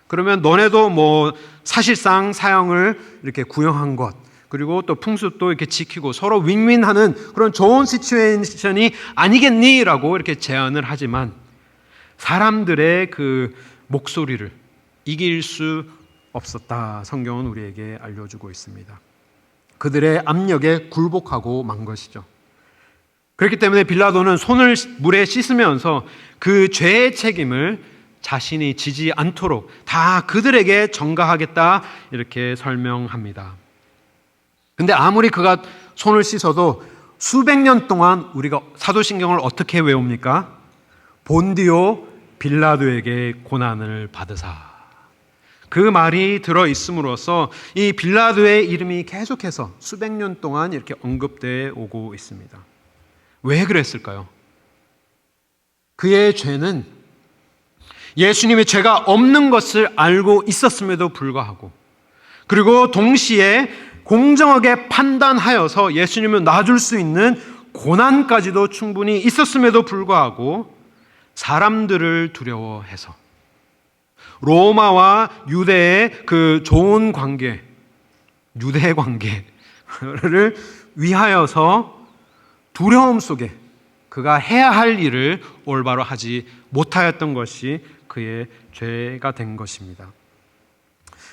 Speaker 5: 그러면 너네도 사실상 사형을 이렇게 구형한 것, 그리고 또 풍습도 이렇게 지키고 서로 윈윈하는 그런 좋은 시츄에이션이 아니겠니? 라고 이렇게 제안을 하지만 사람들의 그 목소리를 이길 수 없었다. 성경은 우리에게 알려주고 있습니다. 그들의 압력에 굴복하고 만 것이죠. 그렇기 때문에 빌라도는 손을 물에 씻으면서 그 죄의 책임을 자신이 지지 않도록 다 그들에게 전가하겠다, 이렇게 설명합니다. 근데 아무리 그가 손을 씻어도 수백 년 동안 우리가 사도신경을 어떻게 외웁니까? 본디오 빌라도에게 고난을 받으사. 그 말이 들어있음으로써 이 빌라도의 이름이 계속해서 수백 년 동안 이렇게 언급되어 오고 있습니다. 왜 그랬을까요? 그의 죄는 예수님의 죄가 없는 것을 알고 있었음에도 불구하고, 그리고 동시에 공정하게 판단하여서 예수님을 놔줄 수 있는 고난까지도 충분히 있었음에도 불구하고 사람들을 두려워해서 로마와 유대의 그 좋은 관계, 유대 관계를 위하여서 두려움 속에 그가 해야 할 일을 올바로 하지 못하였던 것이 그의 죄가 된 것입니다.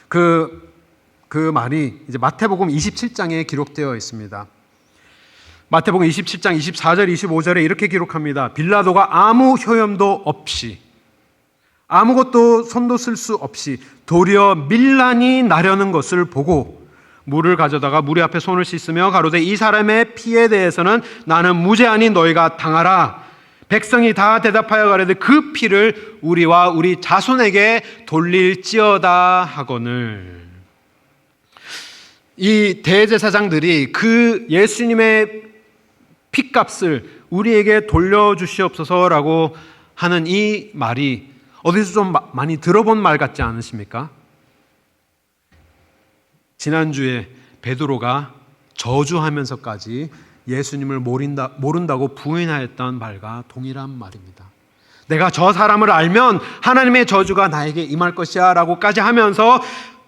Speaker 5: 그 말이 이제 마태복음 27장에 기록되어 있습니다. 마태복음 27장 24절 25절에 이렇게 기록합니다. 빌라도가 아무 효염도 없이, 아무것도 손도 쓸 수 없이 도리어 밀란이 나려는 것을 보고 물을 가져다가 무리 앞에 손을 씻으며 가로되 이 사람의 피에 대해서는 나는 무죄하니 너희가 당하라. 백성이 다 대답하여 가로되 그 피를 우리와 우리 자손에게 돌릴지어다 하거늘. 이 대제사장들이 그 예수님의 피값을 우리에게 돌려주시옵소서라고 하는 이 말이 어디서 좀 많이 들어본 말 같지 않으십니까? 지난주에 베드로가 저주하면서까지 예수님을 모른다고 부인하였던 말과 동일한 말입니다. 내가 저 사람을 알면 하나님의 저주가 나에게 임할 것이야 라고까지 하면서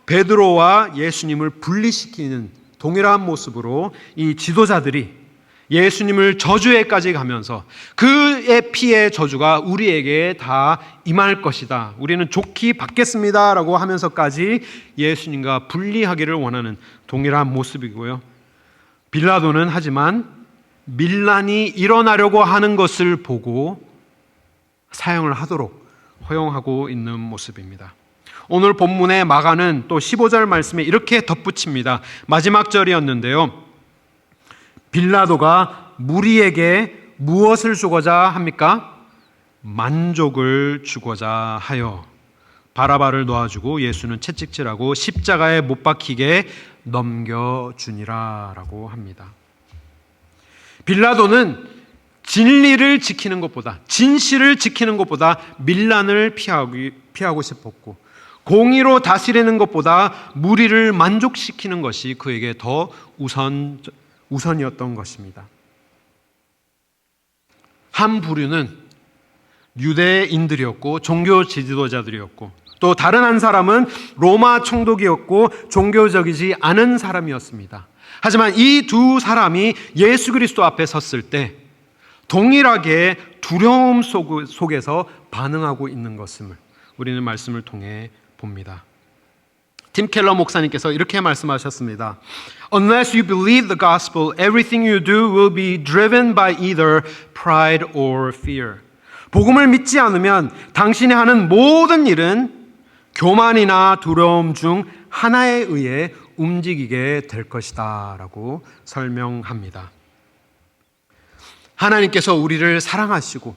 Speaker 5: 베드로와 예수님을 분리시키는 동일한 모습으로 이 지도자들이 예수님을 저주에까지 가면서 그의 피의 저주가 우리에게 다 임할 것이다, 우리는 좋게 받겠습니다 라고 하면서까지 예수님과 분리하기를 원하는 동일한 모습이고요. 빌라도는 하지만 밀란이 일어나려고 하는 것을 보고 사형을 하도록 허용하고 있는 모습입니다. 오늘 본문의 마가는 또 15절 말씀에 이렇게 덧붙입니다. 마지막 절이었는데요. 빌라도가 무리에게 무엇을 주고자 합니까? 만족을 주고자 하여 바라바를 놓아주고 예수는 채찍질하고 십자가에 못 박히게 넘겨주니라 라고 합니다. 빌라도는 진리를 지키는 것보다, 진실을 지키는 것보다 밀란을 피하고 싶었고, 공의로 다스리는 것보다 무리를 만족시키는 것이 그에게 더 우선이었던 것입니다. 한 부류는 유대인들이었고 종교 지도자들이었고, 또 다른 한 사람은 로마 총독이었고 종교적이지 않은 사람이었습니다. 하지만 이 두 사람이 예수 그리스도 앞에 섰을 때 동일하게 두려움 속에서 반응하고 있는 것을 우리는 말씀을 통해 봅니다. 팀 켈러 목사님께서 이렇게 말씀하셨습니다. Unless you believe the gospel, everything you do will be driven by either pride or fear. 복음을 믿지 않으면 당신이 하는 모든 일은 교만이나 두려움 중 하나에 의해 움직이게 될 것이다 라고 설명합니다. 하나님께서 우리를 사랑하시고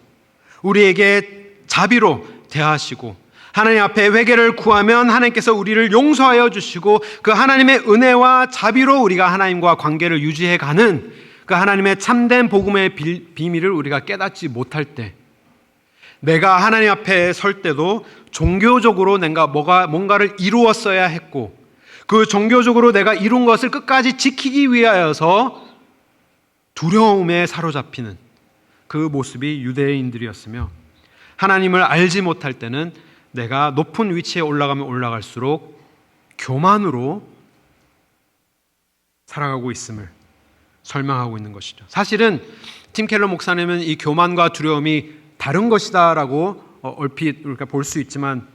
Speaker 5: 우리에게 자비로 대하시고 하나님 앞에 회개를 구하면 하나님께서 우리를 용서하여 주시고 그 하나님의 은혜와 자비로 우리가 하나님과 관계를 유지해 가는 그 하나님의 참된 복음의 비밀을 우리가 깨닫지 못할 때, 내가 하나님 앞에 설 때도 종교적으로 내가 뭔가를 이루었어야 했고 그 종교적으로 내가 이룬 것을 끝까지 지키기 위하여서 두려움에 사로잡히는 그 모습이 유대인들이었으며, 하나님을 알지 못할 때는 내가 높은 위치에 올라가면 올라갈수록 교만으로 살아가고 있음을 설명하고 있는 것이죠. 사실은 팀 켈러 목사님은 이 교만과 두려움이 다른 것이다라고 얼핏 우리가 볼 수 있지만,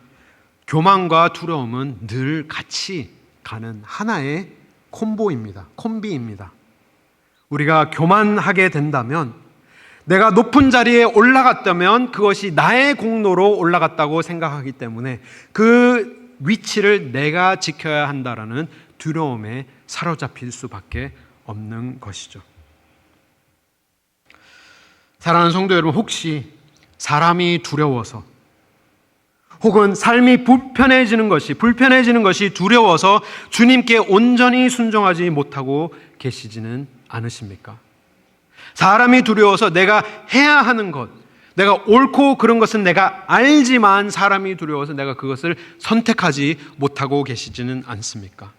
Speaker 5: 교만과 두려움은 늘 같이 가는 하나의 콤비입니다. 우리가 교만하게 된다면, 내가 높은 자리에 올라갔다면 그것이 나의 공로로 올라갔다고 생각하기 때문에 그 위치를 내가 지켜야 한다라는 두려움에 사로잡힐 수밖에 없는 것이죠. 사랑하는 성도 여러분, 혹시 사람이 두려워서 혹은 삶이 불편해지는 것이 두려워서 주님께 온전히 순종하지 못하고 계시지는 않으십니까? 사람이 두려워서 내가 해야 하는 것, 내가 옳고 그런 것은 내가 알지만 사람이 두려워서 내가 그것을 선택하지 못하고 계시지는 않습니까?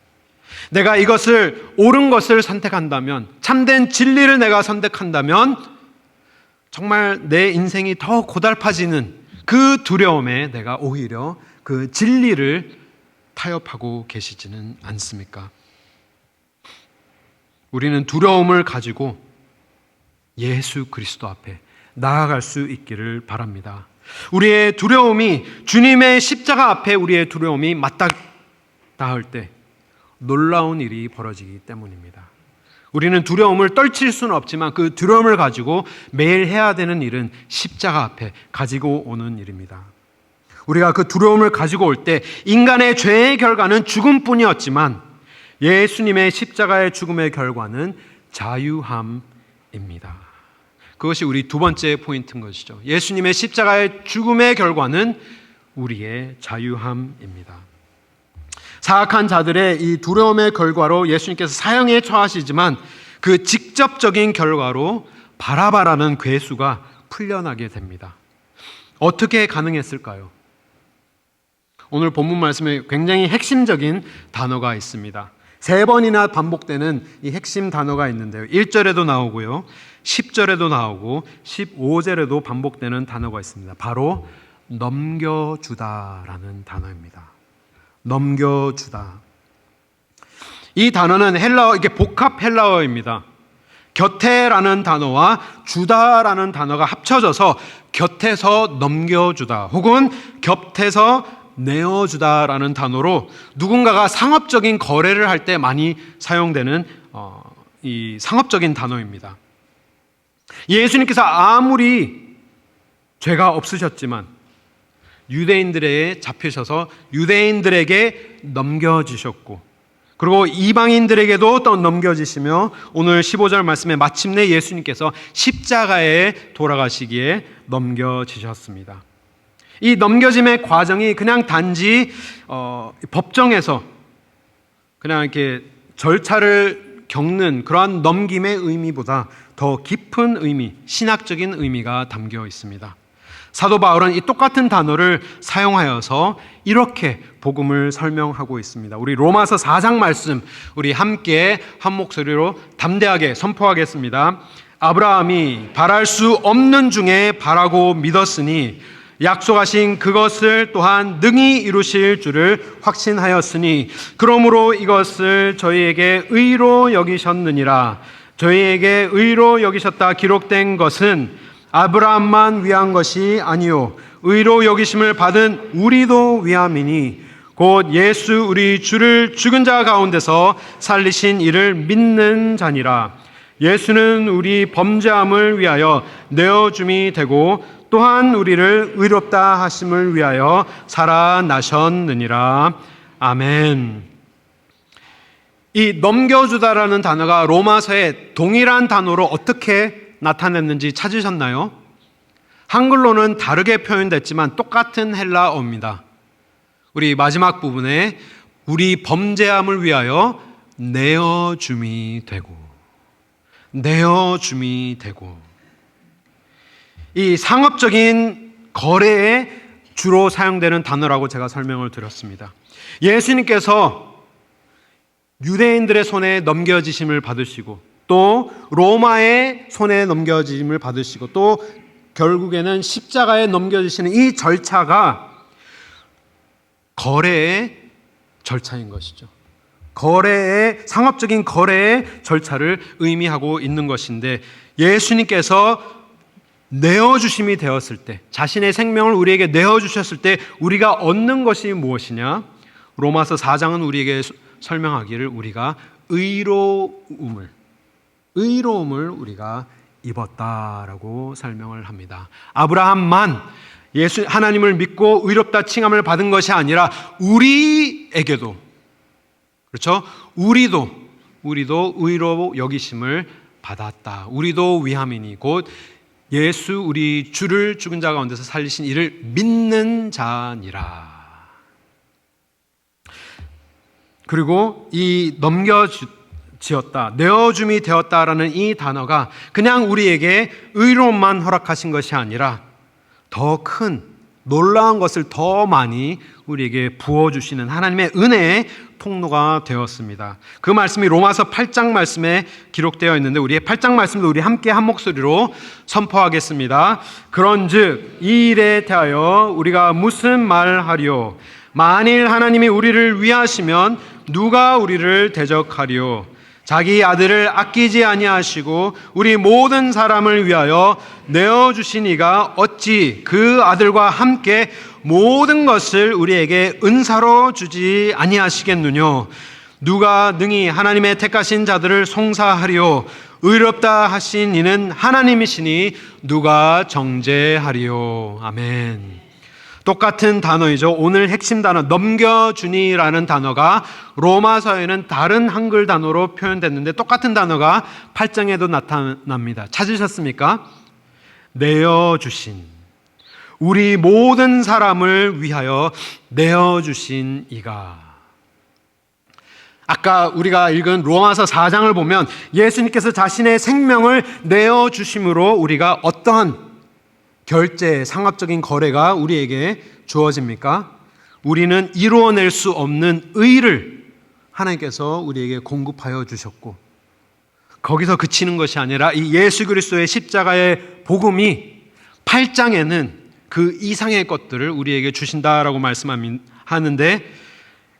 Speaker 5: 내가 이것을 옳은 것을 선택한다면, 참된 진리를 내가 선택한다면 정말 내 인생이 더 고달파지는 그 두려움에 내가 오히려 그 진리를 타협하고 계시지는 않습니까? 우리는 두려움을 가지고 예수 그리스도 앞에 나아갈 수 있기를 바랍니다. 우리의 두려움이 주님의 십자가 앞에 우리의 두려움이 맞닿을 때 놀라운 일이 벌어지기 때문입니다. 우리는 두려움을 떨칠 수는 없지만 그 두려움을 가지고 매일 해야 되는 일은 십자가 앞에 가지고 오는 일입니다. 우리가 그 두려움을 가지고 올 때 인간의 죄의 결과는 죽음뿐이었지만 예수님의 십자가의 죽음의 결과는 자유함입니다. 그것이 우리 두 번째 포인트인 것이죠. 예수님의 십자가의 죽음의 결과는 우리의 자유함입니다. 사악한 자들의 이 두려움의 결과로 예수님께서 사형에 처하시지만 그 직접적인 결과로 바라바라는 괴수가 풀려나게 됩니다. 어떻게 가능했을까요? 오늘 본문 말씀에 굉장히 핵심적인 단어가 있습니다. 3번이나 반복되는 이 핵심 단어가 있는데요. 1절에도 나오고요, 10절에도 나오고 15절에도 반복되는 단어가 있습니다. 바로 넘겨주다라는 단어입니다. 넘겨주다. 이 단어는 이게 복합 헬라어입니다. 곁에라는 단어와 주다라는 단어가 합쳐져서 곁에서 넘겨주다 혹은 곁에서 내어주다라는 단어로 누군가가 상업적인 거래를 할 때 많이 사용되는 이 상업적인 단어입니다. 예수님께서 아무리 죄가 없으셨지만 유대인들에게 잡히셔서 유대인들에게 넘겨주셨고, 그리고 이방인들에게도 또 넘겨지시며 오늘 15절 말씀에 마침내 예수님께서 십자가에 돌아가시기에 넘겨지셨습니다. 이 넘겨짐의 과정이 그냥 단지 법정에서 그냥 이렇게 절차를 겪는 그러한 넘김의 의미보다 더 깊은 의미, 신학적인 의미가 담겨 있습니다. 사도 바울은 이 똑같은 단어를 사용하여서 이렇게 복음을 설명하고 있습니다. 우리 로마서 4장 말씀 우리 함께 한 목소리로 담대하게 선포하겠습니다. 아브라함이 바랄 수 없는 중에 바라고 믿었으니 약속하신 그것을 또한 능히 이루실 줄을 확신하였으니 그러므로 이것을 저희에게 의로 여기셨느니라. 저희에게 의로 여기셨다 기록된 것은 아브라함만 위한 것이 아니요 의로 여기심을 받은 우리도 위함이니 곧 예수 우리 주를 죽은 자 가운데서 살리신 이를 믿는 자니라. 예수는 우리 범죄함을 위하여 내어줌이 되고 또한 우리를 의롭다 하심을 위하여 살아나셨느니라. 아멘. 이 넘겨주다라는 단어가 로마서에 동일한 단어로 어떻게 나타냈는지 찾으셨나요? 한글로는 다르게 표현됐지만 똑같은 헬라어입니다. 우리 마지막 부분에 우리 범죄함을 위하여 내어줌이 되고 이 상업적인 거래에 주로 사용되는 단어라고 제가 설명을 드렸습니다. 예수님께서 유대인들의 손에 넘겨지심을 받으시고 또 로마의 손에 넘겨짐을 받으시고 또 결국에는 십자가에 넘겨지시는 이 절차가 거래의 절차인 것이죠. 상업적인 거래의 절차를 의미하고 있는 것인데 예수님께서 내어주심이 되었을 때 자신의 생명을 우리에게 내어주셨을 때 우리가 얻는 것이 무엇이냐? 로마서 4장은 우리에게 설명하기를 우리가 의로움을 우리가 입었다라고 설명을 합니다. 아브라함만 하나님을 믿고 의롭다 칭함을 받은 것이 아니라 우리에게도 그렇죠? 우리도 의로 여기심을 받았다. 우리도 위함이니 곧 예수 우리 주를 죽은 자 가운데서 살리신 이를 믿는 자니라. 그리고 이 넘겨지었다, 내어줌이 되었다라는 이 단어가 그냥 우리에게 의로움만 허락하신 것이 아니라 더 큰 놀라운 것을 더 많이 우리에게 부어주시는 하나님의 은혜의 통로가 되었습니다. 그 말씀이 로마서 8장 말씀에 기록되어 있는데 우리의 8장 말씀도 우리 함께 한 목소리로 선포하겠습니다. 그런즉 이 일에 대하여 우리가 무슨 말하리요? 만일 하나님이 우리를 위하시면 누가 우리를 대적하리요? 자기 아들을 아끼지 아니하시고 우리 모든 사람을 위하여 내어주신 이가 어찌 그 아들과 함께 모든 것을 우리에게 은사로 주지 아니하시겠느뇨? 누가 능히 하나님의 택하신 자들을 송사하리요? 의롭다 하신 이는 하나님이시니 누가 정죄하리요? 아멘. 똑같은 단어이죠. 오늘 핵심 단어 넘겨주니라는 단어가 로마서에는 다른 한글 단어로 표현됐는데 똑같은 단어가 8장에도 나타납니다. 찾으셨습니까? 내어주신, 우리 모든 사람을 위하여 내어주신 이가. 아까 우리가 읽은 로마서 4장을 보면 예수님께서 자신의 생명을 내어주심으로 우리가 어떠한 결제, 상업적인 거래가 우리에게 주어집니까? 우리는 이루어낼 수 없는 의를 하나님께서 우리에게 공급하여 주셨고 거기서 그치는 것이 아니라 이 예수 그리스도의 십자가의 복음이 8장에는 그 이상의 것들을 우리에게 주신다라고 말씀하는데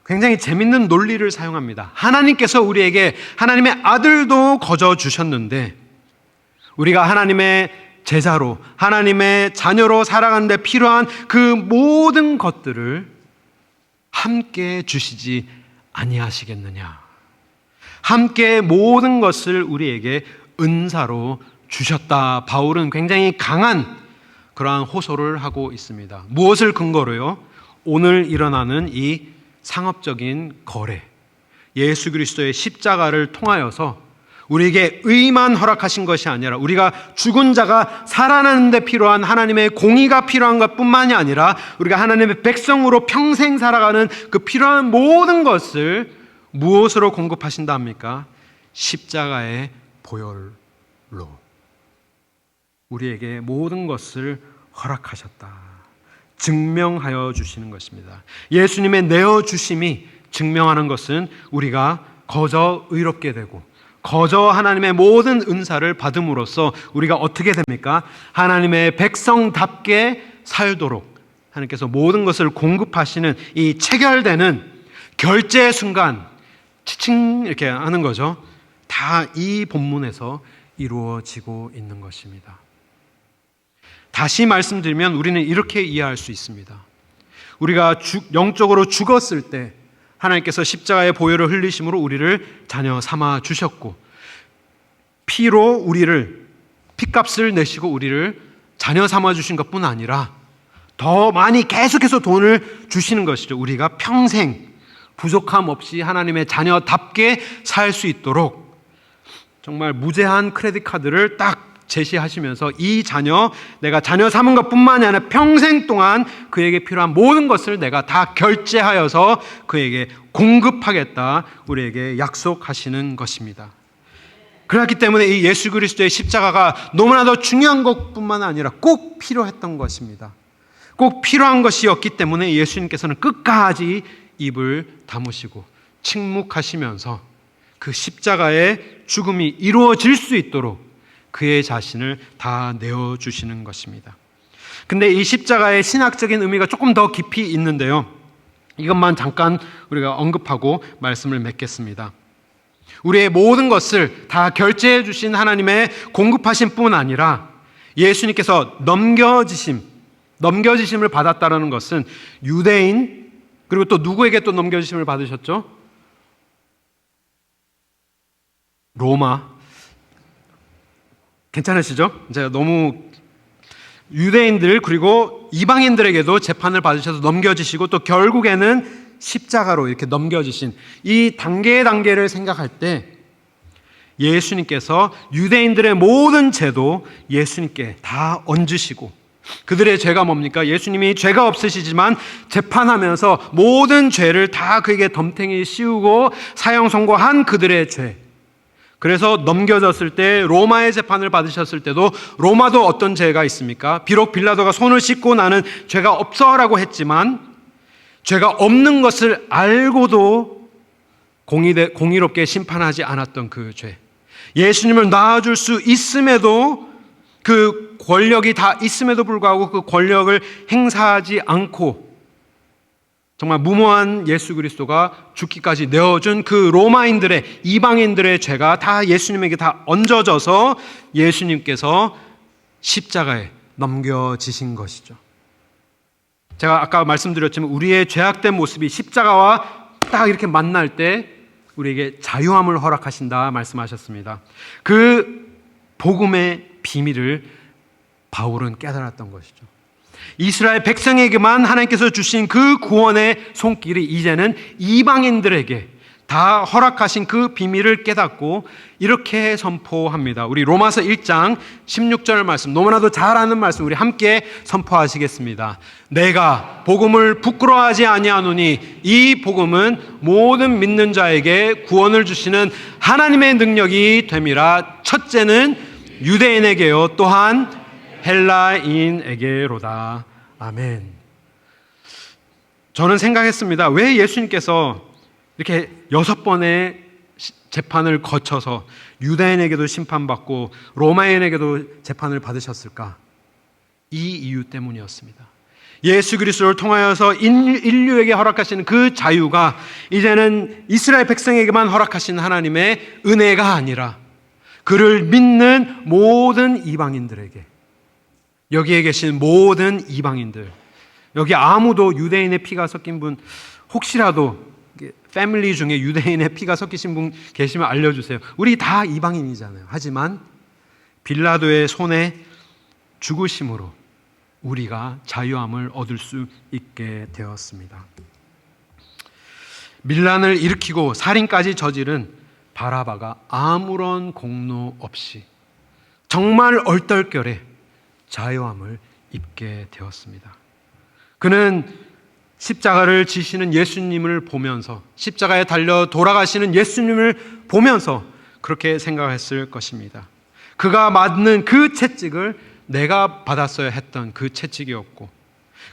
Speaker 5: 굉장히 재밌는 논리를 사용합니다. 하나님께서 우리에게 하나님의 아들도 거저 주셨는데 우리가 하나님의 제자로 하나님의 자녀로 살아가는 데 필요한 그 모든 것들을 함께 주시지 아니하시겠느냐? 함께 모든 것을 우리에게 은사로 주셨다. 바울은 굉장히 강한 그러한 호소를 하고 있습니다. 무엇을 근거로요? 오늘 일어나는 이 상업적인 거래, 예수 그리스도의 십자가를 통하여서 우리에게 의만 허락하신 것이 아니라 우리가 죽은 자가 살아나는 데 필요한 하나님의 공의가 필요한 것뿐만이 아니라 우리가 하나님의 백성으로 평생 살아가는 그 필요한 모든 것을 무엇으로 공급하신다 합니까? 십자가의 보혈로 우리에게 모든 것을 허락하셨다. 증명하여 주시는 것입니다. 예수님의 내어주심이 증명하는 것은 우리가 거저 의롭게 되고 거저 하나님의 모든 은사를 받음으로써 우리가 어떻게 됩니까? 하나님의 백성답게 살도록 하나님께서 모든 것을 공급하시는 이 체결되는 결제 순간 치칭 이렇게 하는 거죠. 다 이 본문에서 이루어지고 있는 것입니다. 다시 말씀드리면 우리는 이렇게 이해할 수 있습니다. 우리가 영적으로 죽었을 때 하나님께서 십자가의 보혈을 흘리심으로 우리를 자녀 삼아 주셨고 피로 우리를 피값을 내시고 우리를 자녀 삼아 주신 것뿐 아니라 더 많이 계속해서 돈을 주시는 것이죠. 우리가 평생 부족함 없이 하나님의 자녀답게 살 수 있도록 정말 무제한 크레딧 카드를 딱 제시하시면서 이 자녀, 내가 자녀 삼은 것뿐만이 아니라 평생 동안 그에게 필요한 모든 것을 내가 다 결제하여서 그에게 공급하겠다 우리에게 약속하시는 것입니다. 그렇기 때문에 이 예수 그리스도의 십자가가 너무나도 중요한 것뿐만 아니라 꼭 필요했던 것입니다. 꼭 필요한 것이었기 때문에 예수님께서는 끝까지 입을 다무시고 침묵하시면서 그 십자가의 죽음이 이루어질 수 있도록 그의 자신을 다 내어주시는 것입니다. 근데 이 십자가의 신학적인 의미가 조금 더 깊이 있는데요. 이것만 잠깐 우리가 언급하고 말씀을 맺겠습니다. 우리의 모든 것을 다 결제해 주신 하나님의 공급하신 뿐 아니라 예수님께서 넘겨지심을 받았다는 것은 유대인 그리고 또 누구에게 또 넘겨지심을 받으셨죠? 로마. 괜찮으시죠? 제가 너무 유대인들 그리고 이방인들에게도 재판을 받으셔서 넘겨지시고 또 결국에는 십자가로 이렇게 넘겨지신 이 단계를 생각할 때 예수님께서 유대인들의 모든 죄도 예수님께 다 얹으시고 그들의 죄가 뭡니까? 예수님이 죄가 없으시지만 재판하면서 모든 죄를 다 그에게 덤탱이 씌우고 사형 선고한 그들의 죄. 그래서 넘겨졌을 때 로마의 재판을 받으셨을 때도 로마도 어떤 죄가 있습니까? 비록 빌라도가 손을 씻고 나는 죄가 없어라고 했지만 죄가 없는 것을 알고도 공의롭게 심판하지 않았던 그 죄. 예수님을 낳아줄 수 있음에도 그 권력이 다 있음에도 불구하고 그 권력을 행사하지 않고 정말 무모한 예수 그리스도가 죽기까지 내어준 그 로마인들의 이방인들의 죄가 다 예수님에게 다 얹어져서 예수님께서 십자가에 넘겨지신 것이죠. 제가 아까 말씀드렸지만 우리의 죄악된 모습이 십자가와 딱 이렇게 만날 때 우리에게 자유함을 허락하신다 말씀하셨습니다. 그 복음의 비밀을 바울은 깨달았던 것이죠. 이스라엘 백성에게만 하나님께서 주신 그 구원의 손길이 이제는 이방인들에게 다 허락하신 그 비밀을 깨닫고 이렇게 선포합니다. 우리 로마서 1장 16절 말씀, 너무나도 잘 아는 말씀 우리 함께 선포하시겠습니다. 내가 복음을 부끄러워하지 아니하노니 이 복음은 모든 믿는 자에게 구원을 주시는 하나님의 능력이 됨이라. 첫째는 유대인에게요 또한 헬라인에게로다. 아멘. 저는 생각했습니다. 왜 예수님께서 이렇게 6번의 재판을 거쳐서 유대인에게도 심판받고 로마인에게도 재판을 받으셨을까? 이 이유 때문이었습니다. 예수 그리스도를 통하여서 인류에게 허락하시는 그 자유가 이제는 이스라엘 백성에게만 허락하신 하나님의 은혜가 아니라 그를 믿는 모든 이방인들에게, 여기에 계신 모든 이방인들, 여기 아무도 유대인의 피가 섞인 분 혹시라도 패밀리 중에 유대인의 피가 섞이신 분 계시면 알려주세요. 우리 다 이방인이잖아요. 하지만 빌라도의 손에 죽으심으로 우리가 자유함을 얻을 수 있게 되었습니다. 밀란을 일으키고 살인까지 저지른 바라바가 아무런 공로 없이 정말 얼떨결에 자유함을 입게 되었습니다. 그는 십자가를 지시는 예수님을 보면서, 십자가에 달려 돌아가시는 예수님을 보면서 그렇게 생각했을 것입니다. 그가 맞는 그 채찍을 내가 받았어야 했던 그 채찍이었고,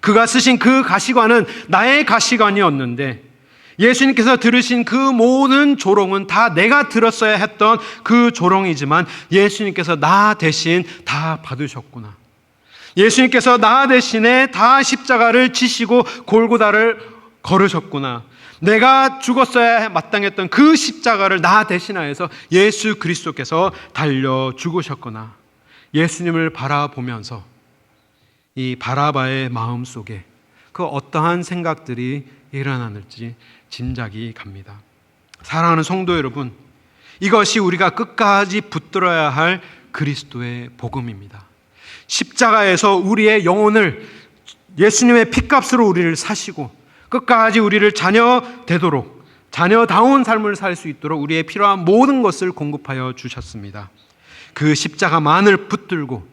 Speaker 5: 그가 쓰신 그 가시관은 나의 가시관이었는데, 예수님께서 들으신 그 모든 조롱은 다 내가 들었어야 했던 그 조롱이지만 예수님께서 나 대신 다 받으셨구나. 예수님께서 나 대신에 다 십자가를 지시고 골고다를 걸으셨구나. 내가 죽었어야 마땅했던 그 십자가를 나 대신하여서 예수 그리스도께서 달려 죽으셨구나. 예수님을 바라보면서 이 바라바의 마음 속에 그 어떠한 생각들이 일어나는지 짐작이 갑니다. 사랑하는 성도 여러분, 이것이 우리가 끝까지 붙들어야 할 그리스도의 복음입니다. 십자가에서 우리의 영혼을, 예수님의 핏값으로 우리를 사시고 끝까지 우리를 자녀 되도록, 자녀다운 삶을 살 수 있도록 우리의 필요한 모든 것을 공급하여 주셨습니다. 그 십자가만을 붙들고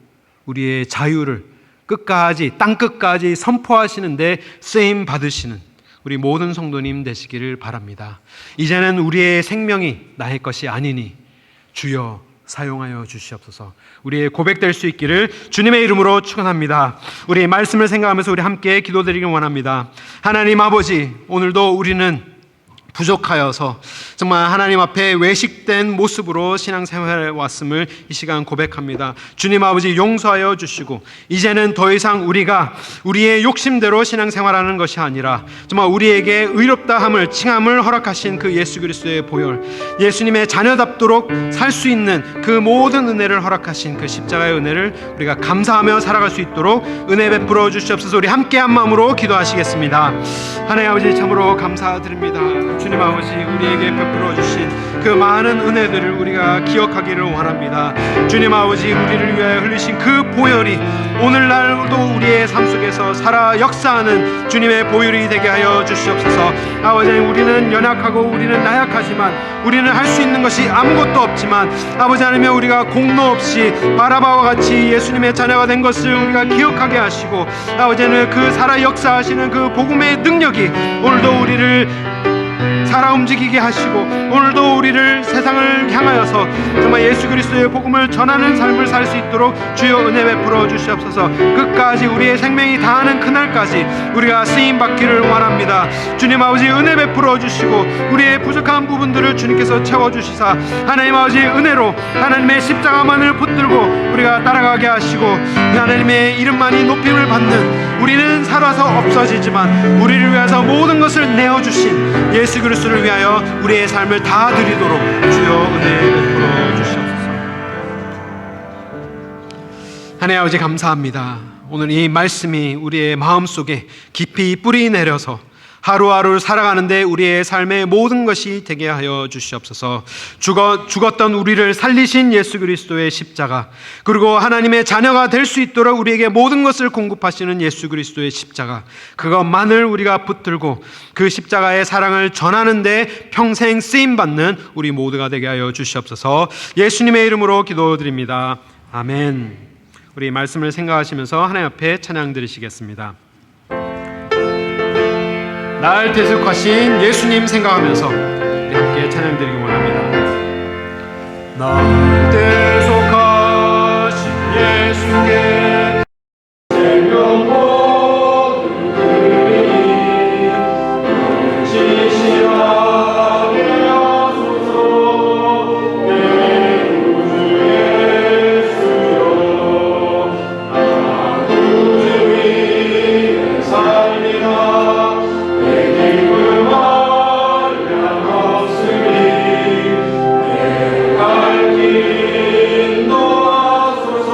Speaker 5: 우리의 자유를 끝까지, 땅끝까지 선포하시는데 쓰임 받으시는 우리 모든 성도님 되시기를 바랍니다. 이제는 우리의 생명이 나의 것이 아니니 주여 사용하여 주시옵소서. 우리의 고백될 수 있기를 주님의 이름으로 축원합니다. 우리 말씀을 생각하면서 우리 함께 기도드리길 원합니다. 하나님 아버지, 오늘도 우리는 부족하여서 정말 하나님 앞에 외식된 모습으로 신앙생활에 왔음을 이 시간 고백합니다. 주님 아버지, 용서하여 주시고 이제는 더 이상 우리가 우리의 욕심대로 신앙생활하는 것이 아니라 정말 우리에게 의롭다함을, 칭함을 허락하신 그 예수 그리스도의 보혈, 예수님의 자녀답도록 살 수 있는 그 모든 은혜를 허락하신 그 십자가의 은혜를 우리가 감사하며 살아갈 수 있도록 은혜 베풀어 주시옵소서. 우리 함께 한 마음으로 기도하시겠습니다. 하나님 아버지, 참으로 감사드립니다. 주님 아버지, 우리에게 베풀어 주신 그 많은 은혜들을 우리가 기억하기를 원합니다. 주님 아버지, 우리를 위하여 흘리신 그 보혈이 오늘날도 우리의 삶 속에서 살아 역사하는 주님의 보혈이 되게 하여 주시옵소서. 아버지, 우리는 연약하고 우리는 나약하지만, 우리는 할 수 있는 것이 아무것도 없지만 아버지 하나님, 우리가 공로 없이 바라바와 같이 예수님의 자녀가 된 것을 우리가 기억하게 하시고, 아버지는 그 살아 역사하시는 그 복음의 능력이 오늘도 우리를 살아 움직이게 하시고, 오늘도 우리를 세상을 향하여서 정말 예수 그리스도의 복음을 전하는 삶을 살 수 있도록 주여 은혜 베풀어 주시옵소서. 끝까지 우리의 생명이 다하는 그날까지 우리가 쓰임 받기를 원합니다. 주님 아버지, 은혜 베풀어 주시고 우리의 부족한 부분들을 주님께서 채워주시사 하나님 아버지 은혜로 하나님의 십자가만을 붙들고 우리가 따라가게 하시고, 하나님의 이름만이 높임을 받는, 우리는 살아서 없어지지만 우리를 위해서 모든 것을 내어주신 예수 그리스도를 위하여 우리의 삶을 다 드리도록 주여 은혜 베풀어 주시옵소서. 하나님 아버지, 감사합니다. 오늘 이 말씀이 우리의 마음속에 깊이 뿌리 내려서 하루하루 살아가는데 우리의 삶의 모든 것이 되게 하여 주시옵소서. 죽었던 우리를 살리신 예수 그리스도의 십자가, 그리고 하나님의 자녀가 될 수 있도록 우리에게 모든 것을 공급하시는 예수 그리스도의 십자가, 그것만을 우리가 붙들고 그 십자가의 사랑을 전하는데 평생 쓰임받는 우리 모두가 되게 하여 주시옵소서. 예수님의 이름으로 기도드립니다. 아멘. 우리 말씀을 생각하시면서 하나님 앞에 찬양 드리시겠습니다. 날 대속하신 예수님 생각하면서 우리 함께 찬양 드리기 원합니다. 날 대속하신 예수께 생명 모든 그리 지시하게 하소서. 내 구주 예수여, 나 구주 위에 살리라. 내 갈 길 인도하소서.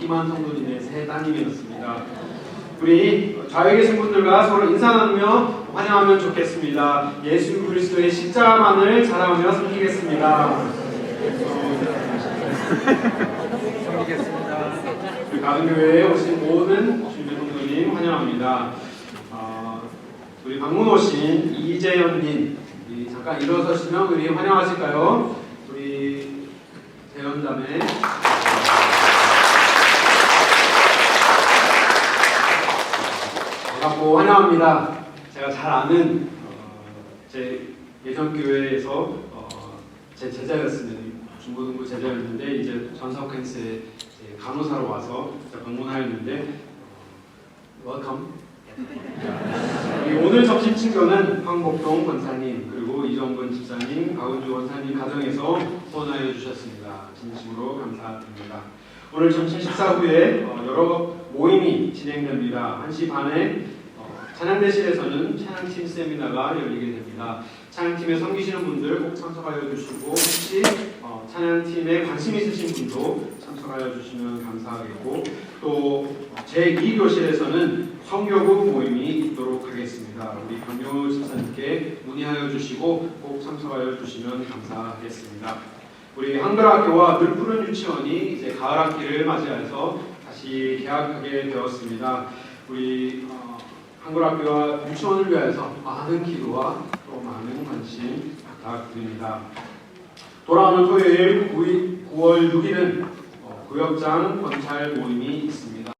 Speaker 2: 이만 성도님의 새 따님이었습니다. 우리 좌우에 계신 분들과 서로 인사 나누며 환영하면 좋겠습니다. 예수 그리스도의 십자가만을 자랑하며 섬기겠습니다. 우리 가든교회에 오신 모든 주님의 성도님 환영합니다. 우리 방문 오신 이재현님, 잠깐 일어서시면 우리 환영하실까요? 우리 재현자매 반갑고 환영합니다. 제가 잘 아는 제 예전 교회에서 제 제자였습니다. 중고등부 제자였는데 이제 전석행스에 간호사로 와서 방문하였는데 웰컴. 오늘 접신 친구는 황복동 권사님 그리고 이정근 집사님, 박은주 원사님 가정에서 후원하여 주셨습니다. 진심으로 감사드립니다. 오늘 점심 식사 후에 여러 모임이 진행됩니다. 1시 반에 찬양대실에서는 찬양팀 세미나가 열리게 됩니다. 찬양팀에 섬기시는 분들 꼭 참석하여 주시고 혹시 찬양팀에 관심 있으신 분도 참석하여 주시면 감사하겠고 또 제2교실에서는 성교부 모임이 있도록 하겠습니다. 우리 강효 집사님께 문의하여 주시고 꼭 참석하여 주시면 감사하겠습니다. 우리 한글학교와 늘푸른 유치원이 이제 가을학기를 맞이해서 다시 개학하게 되었습니다. 우리 한글학교와 유치원을 위해서 많은 기도와 또 많은 관심 부탁드립니다. 돌아오는 토요일 9월 6일은 구역장 권찰 모임이 있습니다.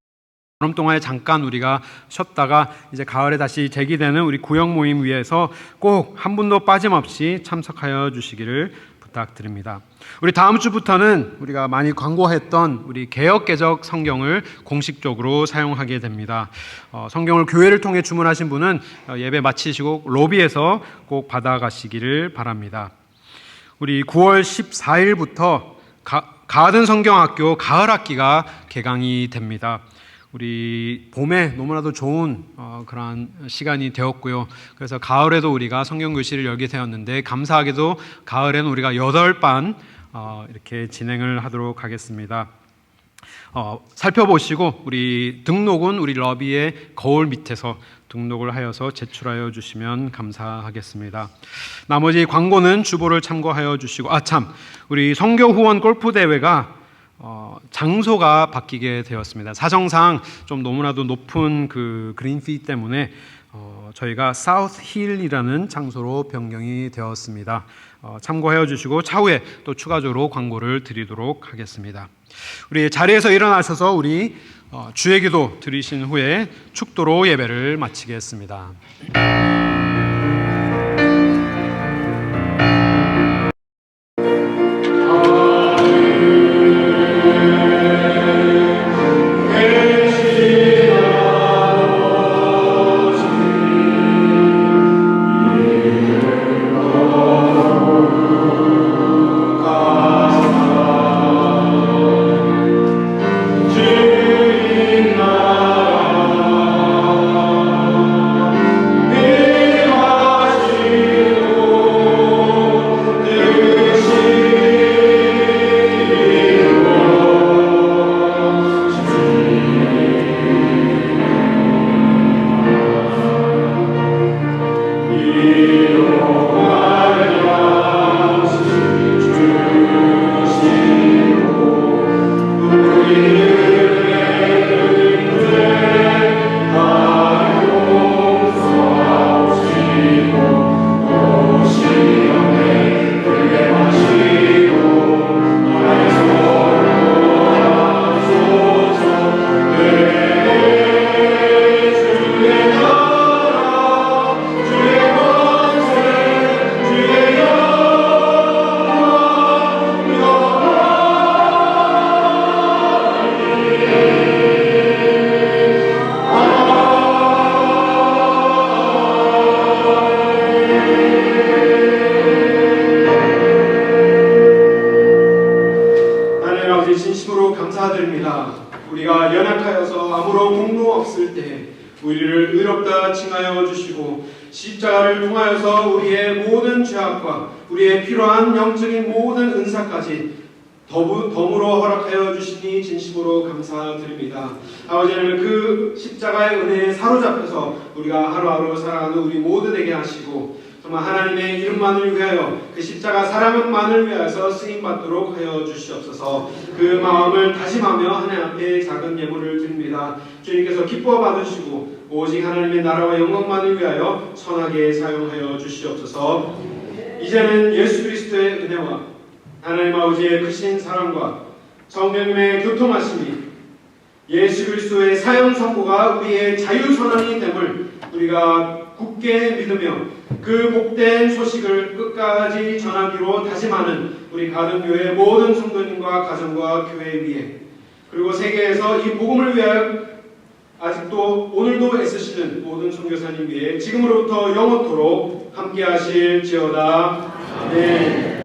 Speaker 5: 여름 동안에 잠깐 우리가 쉬었다가 이제 가을에 다시 재기되는 우리 구역 모임 위해서 꼭 한 분도 빠짐없이 참석하여 주시기를 부탁드립니다. 우리 다음 주부터는 우리가 많이 광고했던 우리 개역개적 성경을 공식적으로 사용하게 됩니다. 성경을 교회를 통해 주문하신 분은 예배 마치시고 로비에서 꼭 받아가시기를 바랍니다. 우리 9월 14일부터 가든 성경학교 가을학기가 개강이 됩니다. 우리 봄에 너무나도 좋은 그러한 시간이 되었고요. 그래서 가을에도 우리가 성경교실을 열게 되었는데 감사하게도 가을에는 우리가 8반 이렇게 진행을 하도록 하겠습니다. 살펴보시고 우리 등록은 우리 러비의 거울 밑에서 등록을 하여서 제출하여 주시면 감사하겠습니다. 나머지 광고는 주보를 참고하여 주시고 우리 성교 후원 골프 대회가 장소가 바뀌게 되었습니다. 사정상 좀 너무나도 높은 그 그린피 때문에 저희가 사우스 힐이라는 장소로 변경이 되었습니다. 참고해 주시고 차후에 또 추가적으로 광고를 드리도록 하겠습니다. 우리 자리에서 일어나셔서 우리 주의 기도 드리신 후에 축도로 예배를 마치겠습니다.
Speaker 2: 우리가 연약하여서 아무런 공로 없을 때 우리를 의롭다 칭하여 주시고 십자가를 통하여서 우리의 모든 죄악과 우리의 필요한 영적인 모든 은사까지 덤으로 허락하여 주시니 진심으로 감사드립니다. 아버지 하나님, 그 십자가의 은혜에 사로잡혀서 우리가 하루하루 살아가는 우리 모두 되게 하시고 정말 하나님의 이름만을 위하여 그 십자가 사랑만을 위하여서 쓰임받도록 하여 주시옵소서. 그 마음을 다짐하며 하나님 앞에 작은 예물을 드립니다. 주님께서 기뻐 받으시고 오직 하나님의 나라와 영광만을 위하여 선하게 사용하여 주시옵소서. 이제는 예수 그리스도의 은혜와 하나님 아버지의 크신 사랑과 성령님의 교통하심이 예수 그리스도의 사형 선고가 우리의 자유선언이 됨을 우리가 굳게 믿으며 그 복된 소식을 끝까지 전하기로 다짐하는 우리 가든교회 모든 성도님과 가정과 교회 위에, 그리고 세계에서 이 복음을 위하여 아직도 오늘도 애쓰시는 모든 선교사님 위에 지금으로부터 영원토록 함께 하실지어다. 아멘.